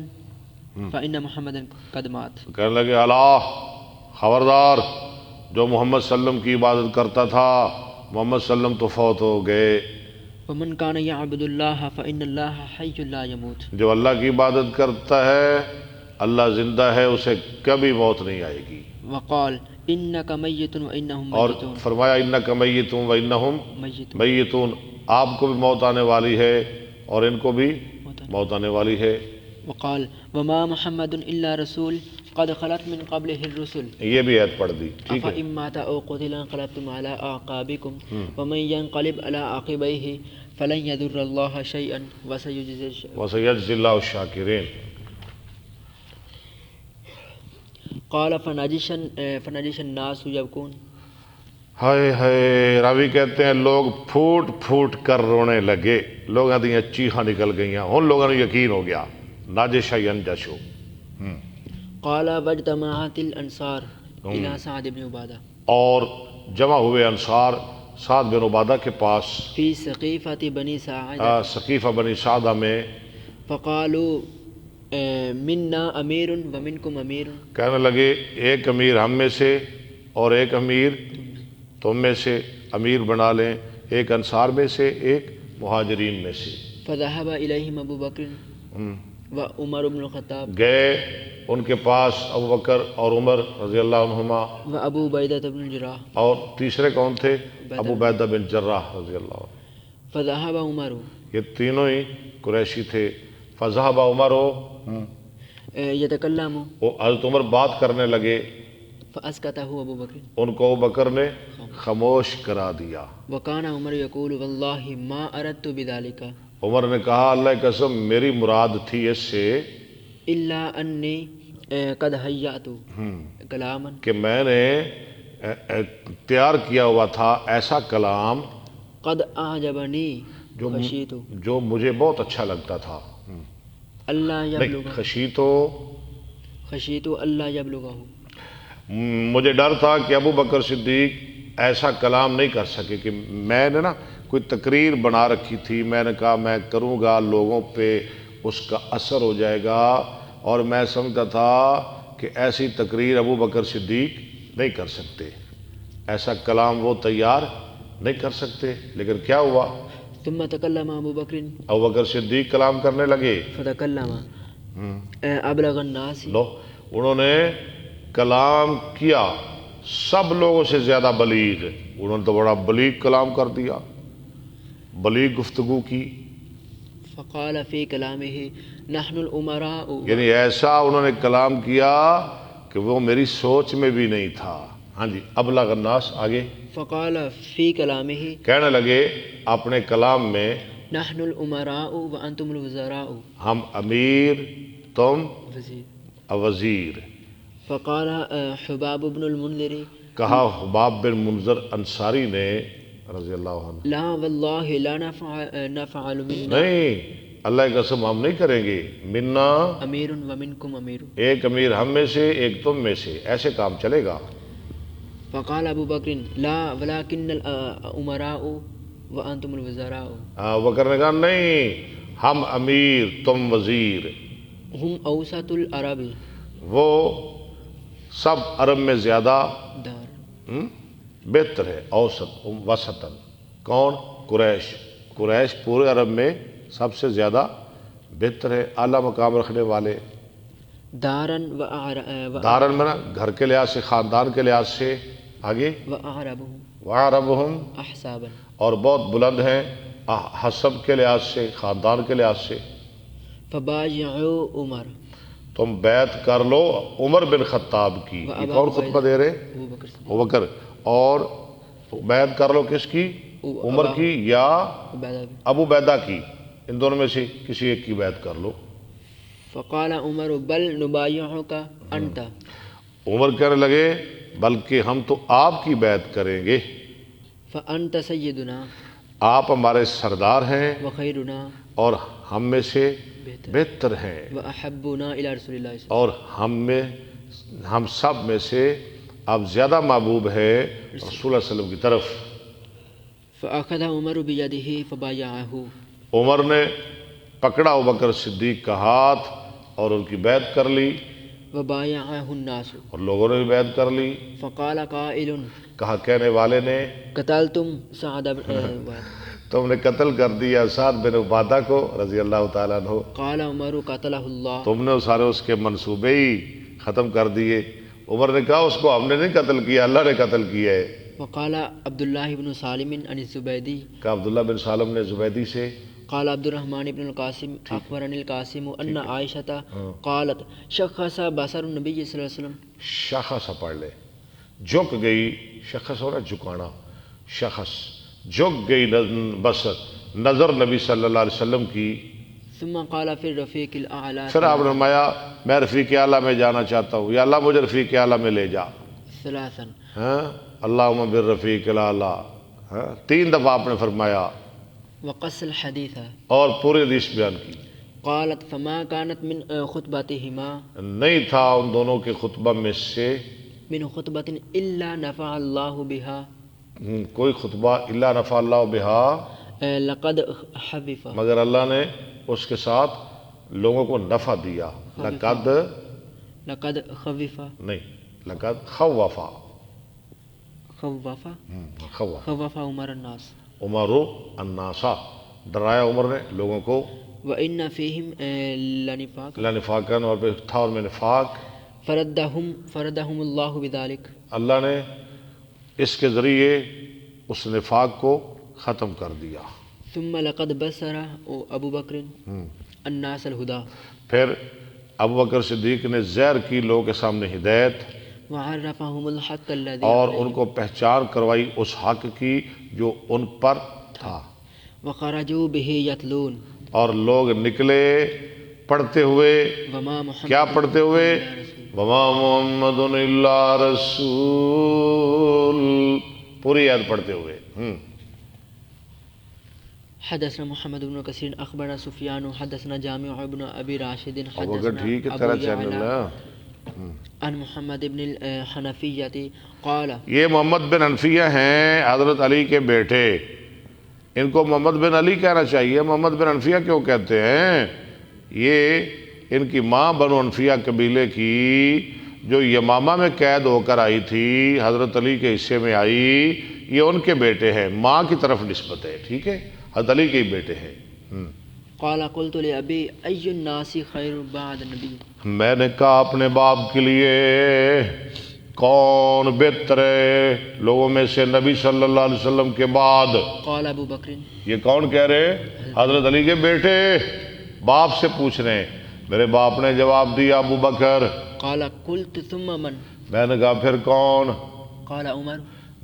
فان محمدا قد مات، کہنے لگے اللہ خبردار، جو محمد صلی اللہ علیہ وسلم کی عبادت کرتا تھا محمد صلی اللہ علیہ وسلم تو فوت ہو گئے، ومن كان يعبد الله فان الله حي لا يموت، جو اللہ کی عبادت کرتا ہے اللہ زندہ ہے، اسے کبھی موت نہیں آئے گی، وقال انك میت وانهم اور میتون، فرمایا انک میت وانہم میت میتون، آپ کو بھی موت آنے والی ہے اور ان کو بھی موت آنے والی ہے۔ وقال وما محمد الا رسول قد خلت من قبله الرسل یہ بھی عید پڑھ دی، ٹھیک ہے۔ افإن مات او قتل انقلبتم على اعقابكم ومن ينقلب على عقبيه فلن يضر الله شيئا وسيجزي وسيجزي الله الشاکرین۔ قال فنجش الناس يبكون، ہائے ہائے، راوی کہتے ہیں لوگ پھوٹ پھوٹ کر رونے لگے، لوگوں دیا چیخاں نکل گئیاں، ان لوگوں نے یقین ہو گیا، ناجش ینجشو۔ قال واجتمعت الانصار الى سعد بن عبادہ اور جمع ہوئے انصار سعد بن عبادہ کے پاس، فی سقیفۃ بنی ساعدہ، سقیفہ بنی سعدہ میں، فقالوا منا امیر ومنکم امیر، کہنے لگے ایک امیر ہم میں سے اور ایک امیر تم میں سے، امیر بنا لیں، ایک انصار میں سے ایک مہاجرین میں سے۔ فذهب الیہم ابو بکر و عمر بن الخطاب گئے ان کے پاس ابو بکر اور عمر رضی اللہ عنہما، و ابو عبیدہ بن الجراح، اور تیسرے کون تھے؟ ابو عبیدہ بن جراح رضی اللہ عنہ۔ فذهب عمر یہ تینوں ہی قریشی تھے۔ فذهب عمر، یتکلم وہ حضرت عمر بات کرنے لگے، فاسکتہ ابو بکر، ان کو ابو بکر نے خاموش کرا دیا۔ وکان عمر یقول واللہ ما اردت بذلک عمر نے کہا اللہ کی قسم میری مراد تھی اس سے الا انی قد حیات کلاما، کہ میں نے تیار کیا ہوا تھا ایسا کلام قد اعجبنی خشیت جو مجھے بہت اچھا لگتا تھا، اللہ نہیں یبلغ، خشیت اللہ یبلغہ، مجھے ڈر تھا کہ ابو بکر صدیق ایسا کلام نہیں کر سکے، کہ میں نے نا کوئی تقریر بنا رکھی تھی، میں نے کہا میں کروں گا لوگوں پہ اس کا اثر ہو جائے گا، اور میں سمجھتا تھا کہ ایسی تقریر ابو بکر صدیق نہیں کر سکتے، ایسا کلام وہ تیار نہیں کر سکتے، لیکن کیا ہوا؟ ثم تکلم ابو بکر ابو بکر صدیق کلام کرنے لگے، فتکلم ابلغ الناس، لو انہوں نے کلام کیا سب لوگوں سے زیادہ بلیغ، انہوں نے تو بڑا بلیغ کلام کر دیا، بلیغ گفتگو کی، فقال فی کلامہ نحن الامراء، یعنی ایسا انہوں نے کلام کیا کہ وہ میری سوچ میں بھی نہیں تھا۔ ہاں جی، ابلغ الناس، آگے فقال فی کلامہ کہنے لگے اپنے کلام میں نحن الامراء وانتم الوزراء، ہم امیر تم وزیر، وزیر۔ فقال حباب بن المنذر، کہا حباب بن منذر انصاری نے رضی اللہ عنہ، لا واللہ لا نفعل منا نہیں اللہ کی قسم ہم نہیں کریں گے، منا امیر ومنکم امیر، ایک امیر ہم میں سے ایک تم میں سے، ایسے کام چلے گا۔ فقال ابو بکر لا ولكن الامراء وانتم الوزراء، بکر نے کہا نہیں ہم امیر تم وزیر، ہم اوسط العرب وہ سب عرب میں زیادہ دار، بہتر ہے، اوسط وسطن، کون؟ قریش، قریش پورے عرب میں سب سے زیادہ بہتر ہے، اعلیٰ مقام رکھنے والے۔ دارن دارن میں نا گھر کے لحاظ سے، خاندان کے لحاظ سے، آگے وأعربهم وعربہم، أحسابا اور بہت بلند ہیں حسب کے لحاظ سے، خاندان کے لحاظ سے. فبايعوا عمر تم بیعت کر لو عمر بن خطاب کی. یہ کون خطبہ دے رہے؟ أبو بكر الصديق ابوبکر. اور بیعت کر لو کس کی؟ عمر کی یا ابو بیدہ کی، ان دونوں میں سے کسی ایک کی بیعت کر لو. فقال عمر بل نبايعك أنت عمر کہنے لگے بلکہ ہم تو آپ کی بیعت کریں گے، فأنت سيدنا آپ ہمارے سردار ہیں وخيرنا اور ہم میں سے بہتر ہیں، وأحبنا إلى رسول الله صلى الله اور ہم سب میں سے آپ زیادہ محبوب ہے رسول اللہ صلی اللہ علیہ وسلم کی طرف. عليه وسلم فأخذ عمر بيده فبايعه عمر نے پکڑا ابوبکر صدیق کا ہاتھ اور ان کی بیعت کر لی، وبايعه الناس اور لوگوں نے بھی بیعت کر لی. فقال قائل کہا کہنے والے نے قتلتم سعد بن تم نے قتل کر دیا سعد بن عبادہ کو رضی اللہ تعالیٰ عنہ. قال عمر قتله الله تم نے سارے اس کے منصوبے ہی ختم کر دیے. عمر نے کہا اس کو ہم نے نہیں قتل کیا، اللہ نے قتل کیا ہے. وقال عبد الله بن سالم عن الزبيدي کہا عبداللہ بن سالم نے زبیدی سے. قال عبد الرحمن بن القاسم اخبرني القاسم ان عائشة قالت شخص بصر النبي صلی اللہ علیہ وسلم. شخص پڑھ لے، جھک گئی، شخص ہو رہا جھکانا، شخص جھک گئی بس نظر نبی صلی اللہ علیہ وسلم کی. ثم قال في الرفيق الاعلى پھر آپ نے فرمایا میں رفیق اعلیٰ میں جانا چاہتا ہوں، یا اللہ مجھے رفیق اعلیٰ میں لے جا. ثلاثا ہاں اللہم بالرفیق الاعلیٰ، ہاں 3 دفعہ آپ نے فرمایا وقص الحديث. اور پورے حدیث بیان کی. قالت فما كانت من خطبتهما نہیں تھا ان دونوں کے خطبہ میں سے من خطبة الا نفع الله بها کوئی خطبہ الا نفع اللہ بہا لقد حذف مگر اللہ نے اس کے ساتھ لوگوں کو نفع دیا. لقد خوف نہیں لقد خوفا خوف خوف عمر الناس عمر الناسا، ڈرایا عمر نے لوگوں کو. وان فيهم لنفاق لنفاقن، اور پھر تھا ان میں نفاق. فردهم الله بذلك، اللہ نے اس کے ذریعے اس نفاق کو ختم کر دیا. ثم لقد بصر ابو بکر الناس الهدى، پھر ابو بکر صدیق نے زہر کی لوگوں کے سامنے ہدایت، وعرفهم الحق الذي اور ان کو پہچان کروائی اس حق کی جو ان پر تھا. وخرجوا به يتلون، اور لوگ نکلے پڑھتے ہوئے. وما محمد کیا پڑھتے ہوئے؟ وما محمد الا رسول، پوری یاد پڑھتے ہوئے. حدثنا محمد بن كثير اخبرنا سفيان حدثنا جامع بن ابي راشد اب اگر حدثنا ٹھیک ہے ابو تیرا چینل يعلى ہے. عن محمد بن الحنفية قال یہ محمد بن حنفیہ ہیں حضرت علی کے بیٹے. ان کو محمد بن علی کہنا چاہیے، محمد بن حنفیہ کیوں کہتے ہیں؟ یہ ان کی ماں بنو حنفیہ قبیلے کی جو یمامہ میں قید ہو کر آئی تھی، حضرت علی کے حصے میں آئی، یہ ان کے بیٹے ہیں، ماں کی طرف نسبت ہے. ٹھیک ہے، حضرت علی کے ہی بیٹے ہیں. قال قلت لأبي أي الناس خير بعد النبي، میں نے کہا اپنے باپ کے لیے کون بہتر ہے لوگوں میں سے نبی صلی اللہ علیہ وسلم کے بعد؟ قال ابو بکر، یہ کون کہہ رہے؟ حضرت علی کے بیٹے باپ سے پوچھ رہے ہیں. میرے باپ نے جواب دیا ابو بکر. قال قلت ثم من، میں نے کہا پھر کون؟ قال عمر،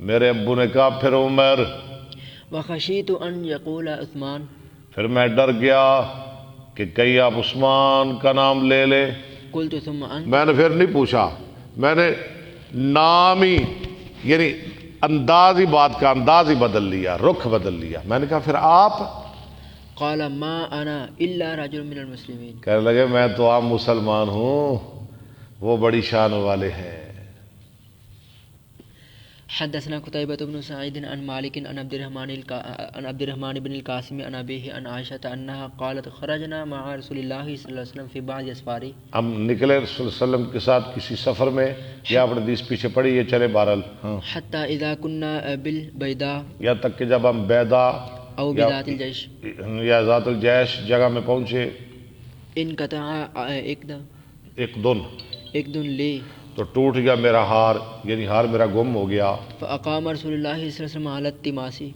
میرے ابو نے کہا پھر عمر. وخشیت ان یقول عثمان، پھر میں ڈر گیا کہ کہیں آپ عثمان کا نام لے لے. قلت ثم ان، میں نے پھر نہیں پوچھا، میں نے نام ہی یعنی انداز ہی، بات کا انداز ہی بدل لیا، رخ بدل لیا. میں نے کہا پھر آپ؟ قال ما انا الا رجل من المسلمین، کہنے لگے میں تو عام مسلمان ہوں، وہ بڑی شان والے ہیں. حدثنا قتيبة بن سعيد عن مالك عن عبد الرحمن بن القاسم عن أبيه عن عائشة أنها قالت خرجنا مع رسول الله صلى الله عليه وسلم في بعض أسفاره، ہم نکلے رسول اللہ علیہ وسلم کے ساتھ کسی سفر میں، یا اپنے حدیث پیچھے پڑھی یہ چلے بہرحال. حتى إذا كنا بالبيداء یا تک کہ جب ہم بیدا أو بذات الجيش یا ذات الجیش جگہ میں پہنچے، انقطع إحدى ایک دن ایک دن لی تو ٹوٹ گیا میرا ہار، یعنی ہار میرا گم ہو گیا. فاقام رسول اللہ صلی اللہ علیہ وسلم علی التماسی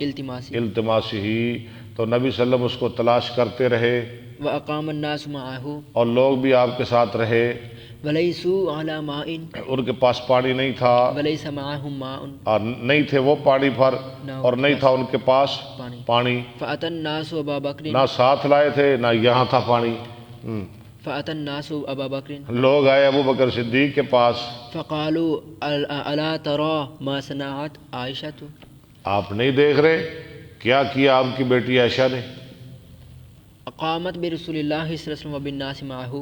التماسی التماسی ہی، تو نبی صلی اللہ علیہ وسلم اس کو تلاش کرتے رہے واقام الناس معه اور لوگ بھی آپ کے ساتھ رہے. ولیسوا علی ماء ان کے پاس پانی نہیں تھا ولیس معهم ماء اور نہیں تھے وہ پانی پر، اور نہیں تھا ان کے پاس پانی. فاتى الناس ابا بکر نہ ساتھ لائے تھے نہ یہاں تھا پانی. فاتى الناس ابا بکر لوگ آئے ابو بکر صدیق کے پاس، فقالوا الا ترى ما صنعت عائشہ، آپ نہیں دیکھ رہے کیا کیا آپ کی بیٹی عائشہ نے؟ قامت برسول اللہ صلی اللہ علیہ وسلم وبالناس معه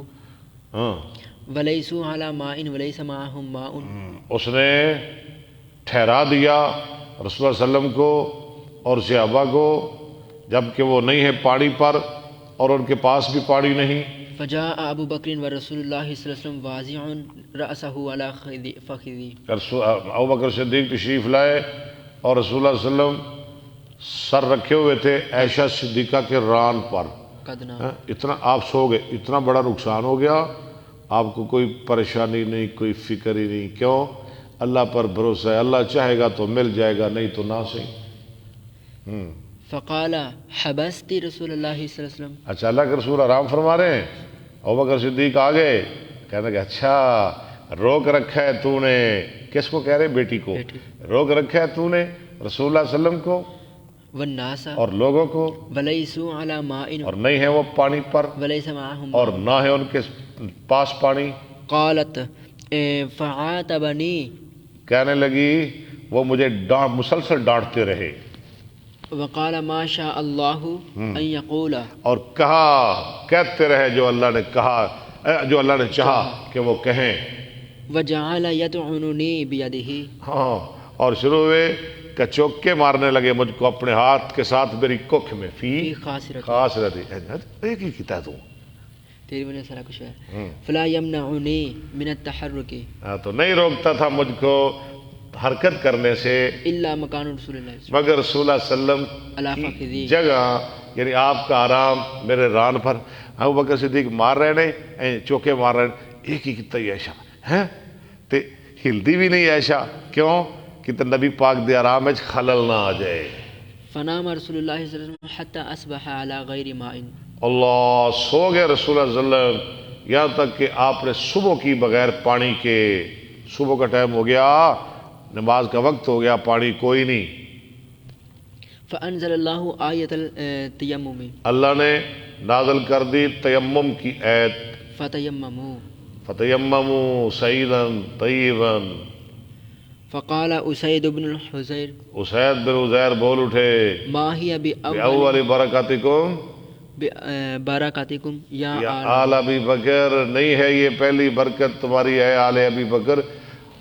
ہاں، ولیسوا علی ماء ولیس معهم ماء، اس نے ٹھہرا دیا رسول اللہ علیہ وسلم کو اور صحابہ کو، جبکہ وہ نہیں ہے پانی پر اور ان کے پاس بھی پانی نہیں. فجاء ابو بکر ورسول اللہ صلی اللہ علیہ وسلم واضع رأسه علی فخذی، ابو بکر صدیق تشریف لائے اور رسول اللہ صلی اللہ علیہ وسلم سر رکھے ہوئے تھے عائشہ صدیقہ کے ران پر. قدنا اتنا آپ سو گئے، اتنا بڑا نقصان ہو گیا، آپ کو کوئی پریشانی نہیں، کوئی فکر ہی نہیں. کیوں؟ اللہ پر بھروسہ ہے، اللہ چاہے گا تو مل جائے گا، نہیں تو نہ صحیح. فقال حبست رسول اللہ صلی اللہ علیہ وسلم، اچھا اللہ کے رسول آرام فرما رہے ہیں. ابو بکر صدیق آگے کہنے کہ اچھا روک رکھا ہے تو نے، کس کو کہہ رہے؟ بیٹی کو. روک رکھا ہے تو نے رسول اللہ صلی اللہ علیہ وسلم کو والناس اور لوگوں کو، ولیسوا علی ماء اور نہیں ہے وہ پانی پر ولیس معهم اور نہ ہے ان کے پاس پانی. قالت فعاتبنی، کہنے لگی وہ مجھے مسلسل ڈانٹتے رہے. وقال ما شاء اللہ ان یقول، اور کہا کہتے رہے جو اللہ نے کہا، جو اللہ نے چاہا کہ وہ کہیں. وجعل یدعننی بیدہ، ہاں، اور شروع ہوئے کچوکے مارنے لگے مجھ کو اپنے ہاتھ کے ساتھ میری ککھ میں. فی خاصرۃ، خاص رہتی ایک ہی کیتا تو تیری میں سارا کچھ ہے. فلا یمنعنی من التحرک تو نہیں روکتا تھا مجھ کو حرکت کرنے سے الا مکان رسول اللہ مگر رسول اللہ صلی اللہ علی علیہ وسلم فخذی، کی جگہ، یعنی آپ کا آرام میرے ران پر. ابو بکر صدیق مار رہے نے چوکے مار رہے نے، ایک ہی کتا ہی عائشہ ہے تے ہلدی بھی نہیں عائشہ. کیوں؟ کہ نبی پاک دے آرام وچ خلل نہ آ جائے. فنام رسول اللہ صلی اللہ علیہ وسلم حتی اصبح علی غیر ماء، اللہ سو گئے رسول اللہ صلی اللہ علیہ وسلم یہاں تک کہ آپ نے صبح کی بغیر پانی کے. صبح کا ٹائم ہو گیا، نماز کا وقت ہو گیا، پانی کوئی نہیں. فانزل اللہ آیت التیمم، اللہ نے نازل کر دی تیمم کی آیت. فتیمموا، فتیمموا سعیدا طیبا. فقال اسید بن الحزیر، اسید بن عزیر بول اٹھے، ما ہی بأول برکاتکم برکاتکم یا آل ابی بکر، نہیں ہے یہ پہلی برکت تمہاری ہے آل ابی بکر.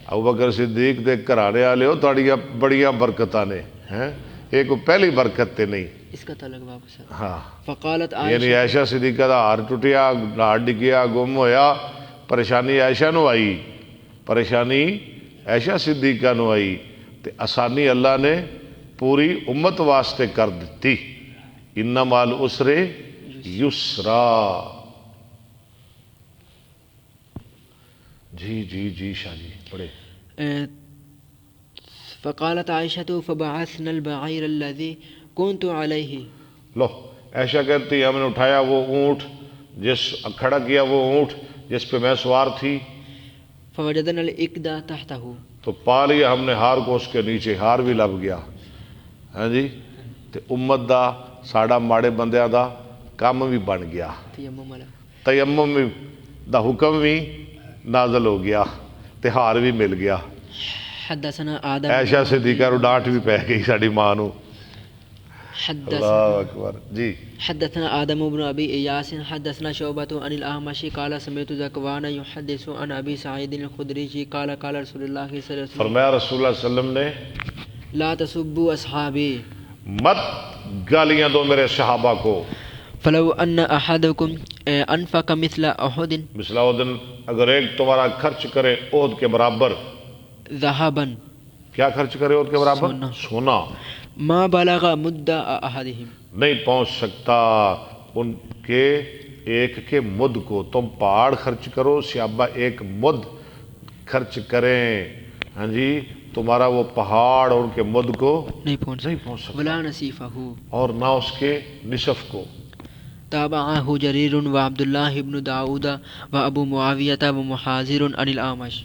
ابو بکر صدیق دے گھرانے والے ہو، تھوڑیاں بڑیاں برکتاں نے ہیں، ایک پہلی برکت تے نہیں. اس کا تعلق واپس ہے. ہاں، فقالت یعنی عائشہ، عائشہ صدیقہ دا ہار ٹوٹیا، ہار ڈگیا، گم ہویا. پریشانی عائشہ نو آئی، پریشانی عائشہ صدیقہ نو آئی تے آسانی اللہ نے پوری امت واسطے کر دیتی. ان مع العسر یسرا. جی جی جی شاہ جی پڑھے. فقالت عائشہ فبعثنا البعیر الذی كنت علیہ، لو عائشہ کہتی ہم نے اٹھایا وہ اونٹ، کھڑا کیا وہ اونٹ جس پہ میں سوار تھی. فوجدنا الاقدا تحتہ، تو پا لیا ہم نے ہار کو، اس کے نیچے ہار بھی لب گیا. ہاں جی، تے امت دا ساڑا ماڑے بندیاں دا کام بھی بن گیا. تیمم دا حکم بھی نازل ہو گیا تے ہار بھی مل گیا. حدثنا آدم، عائشہ صدیقہ رو ڈانٹ بھی پہ گئی ساڑی ماں نو. اللہ اکبر. جی حدثنا آدم بن ابی ایاس حدثنا شعبۃ عن الاعمش قال سمعت ذکوان يحدث عن ابی سعید الخدری قال قال رسول اللہ صلی اللہ علیہ وسلم، فرمایا رسول اللہ صلی اللہ علیہ وسلم نے، لا تسبوا اصحابی، مت گالیاں دو میرے صحابہ کو. فلو ان احدکم انفق مثل احد، مثلا احد، اگر ایک تمہارا خرچ کرے احد کے برابر، ذهبا، کیا خرچ کرے احد کے برابر؟ سونا، ما بلغ مد احدہم، نہیں پہنچ سکتا ان کے ایک کے مد کو، تم پہاڑ خرچ کرو، صحابہ ایک مد خرچ کریں، ہاں جی تمہارا وہ پہاڑ اور ان کے مد کو نہیں پہنچ سکتا، ولا نصیفہ اور نہ اس کے نصف کو۔ تابعہ جریر و عبداللہ ابن داؤد و ابو معاویہ و محاذر عن الأعمش۔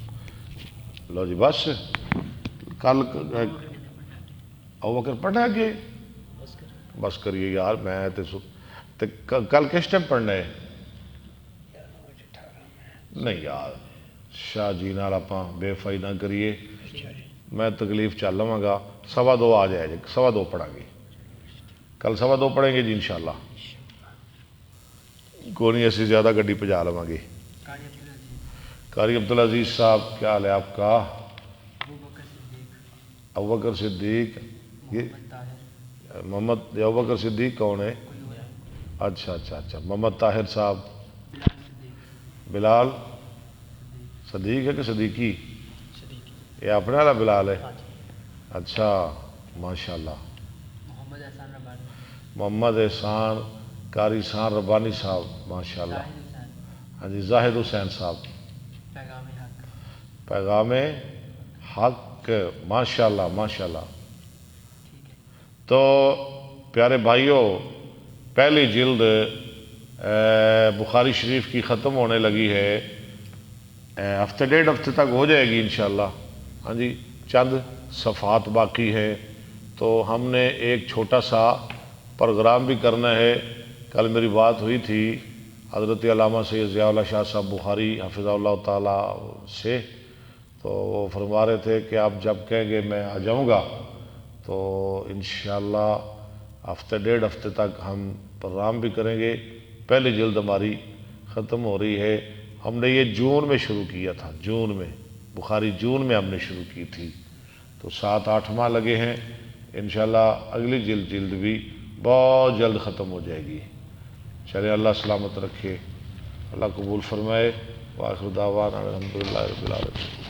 لو جی بس کل ابوبکر پڑھنا ہے کہ بس کریے یار، میں تے کل کس ٹائم پڑھنا ہے؟ نہیں یار شاہ جی نال آپاں بے فائی نہ کریے، میں تکلیف چل لواں گا، 2:15 آ جائے جی، 2:15 پڑھیں گے کل، 2:15 پڑھیں گے جی انشاءاللہ، کوئی نہیں اسی زیادہ گڈی پجا لواں گے۔ قاری عبدالعزیز صاحب کیا حال ہے آپ کا؟ ابوبکر صدیق، یہ محمد ابوبکر صدیق کون ہے؟ اچھا اچھا اچھا، محمد طاہر صاحب، بلال صدیق ہے کہ صدیقی؟ یہ اپنے والا بلال ہے؟ اچھا ماشاءاللہ۔ محمد احسان قاری احسان ربانی صاحب ماشاءاللہ، ہاں جی زاہد حسین صاحب، پیغام حق ماشاءاللہ ماشاءاللہ۔ تو پیارے بھائیوں، پہلی جلد بخاری شریف کی ختم ہونے لگی ہے، ہفتے 1.5 ہفتے تک ہو جائے گی انشاءاللہ، ہاں جی چند صفحات باقی ہے، تو ہم نے ایک چھوٹا سا پروگرام بھی کرنا ہے۔ کل میری بات ہوئی تھی حضرت علامہ سید ضیاء اللہ شاہ صاحب بخاری حفظہ اللہ تعالیٰ سے، تو وہ فرما رہے تھے کہ آپ جب کہیں گے میں آ جاؤں گا، تو انشاءاللہ ہفتے 1.5 ہفتے تک ہم پروگرام بھی کریں گے۔ پہلی جلد ہماری ختم ہو رہی ہے، ہم نے یہ جون میں شروع کیا تھا، جون میں بخاری جون میں ہم نے شروع کی تھی، تو 7-8 ماہ لگے ہیں، انشاءاللہ اگلی جلد بھی بہت جلد ختم ہو جائے گی۔ چلے اللہ سلامت رکھے، اللہ قبول فرمائے، وآخر دعوانا الحمدللہ رب العالمین۔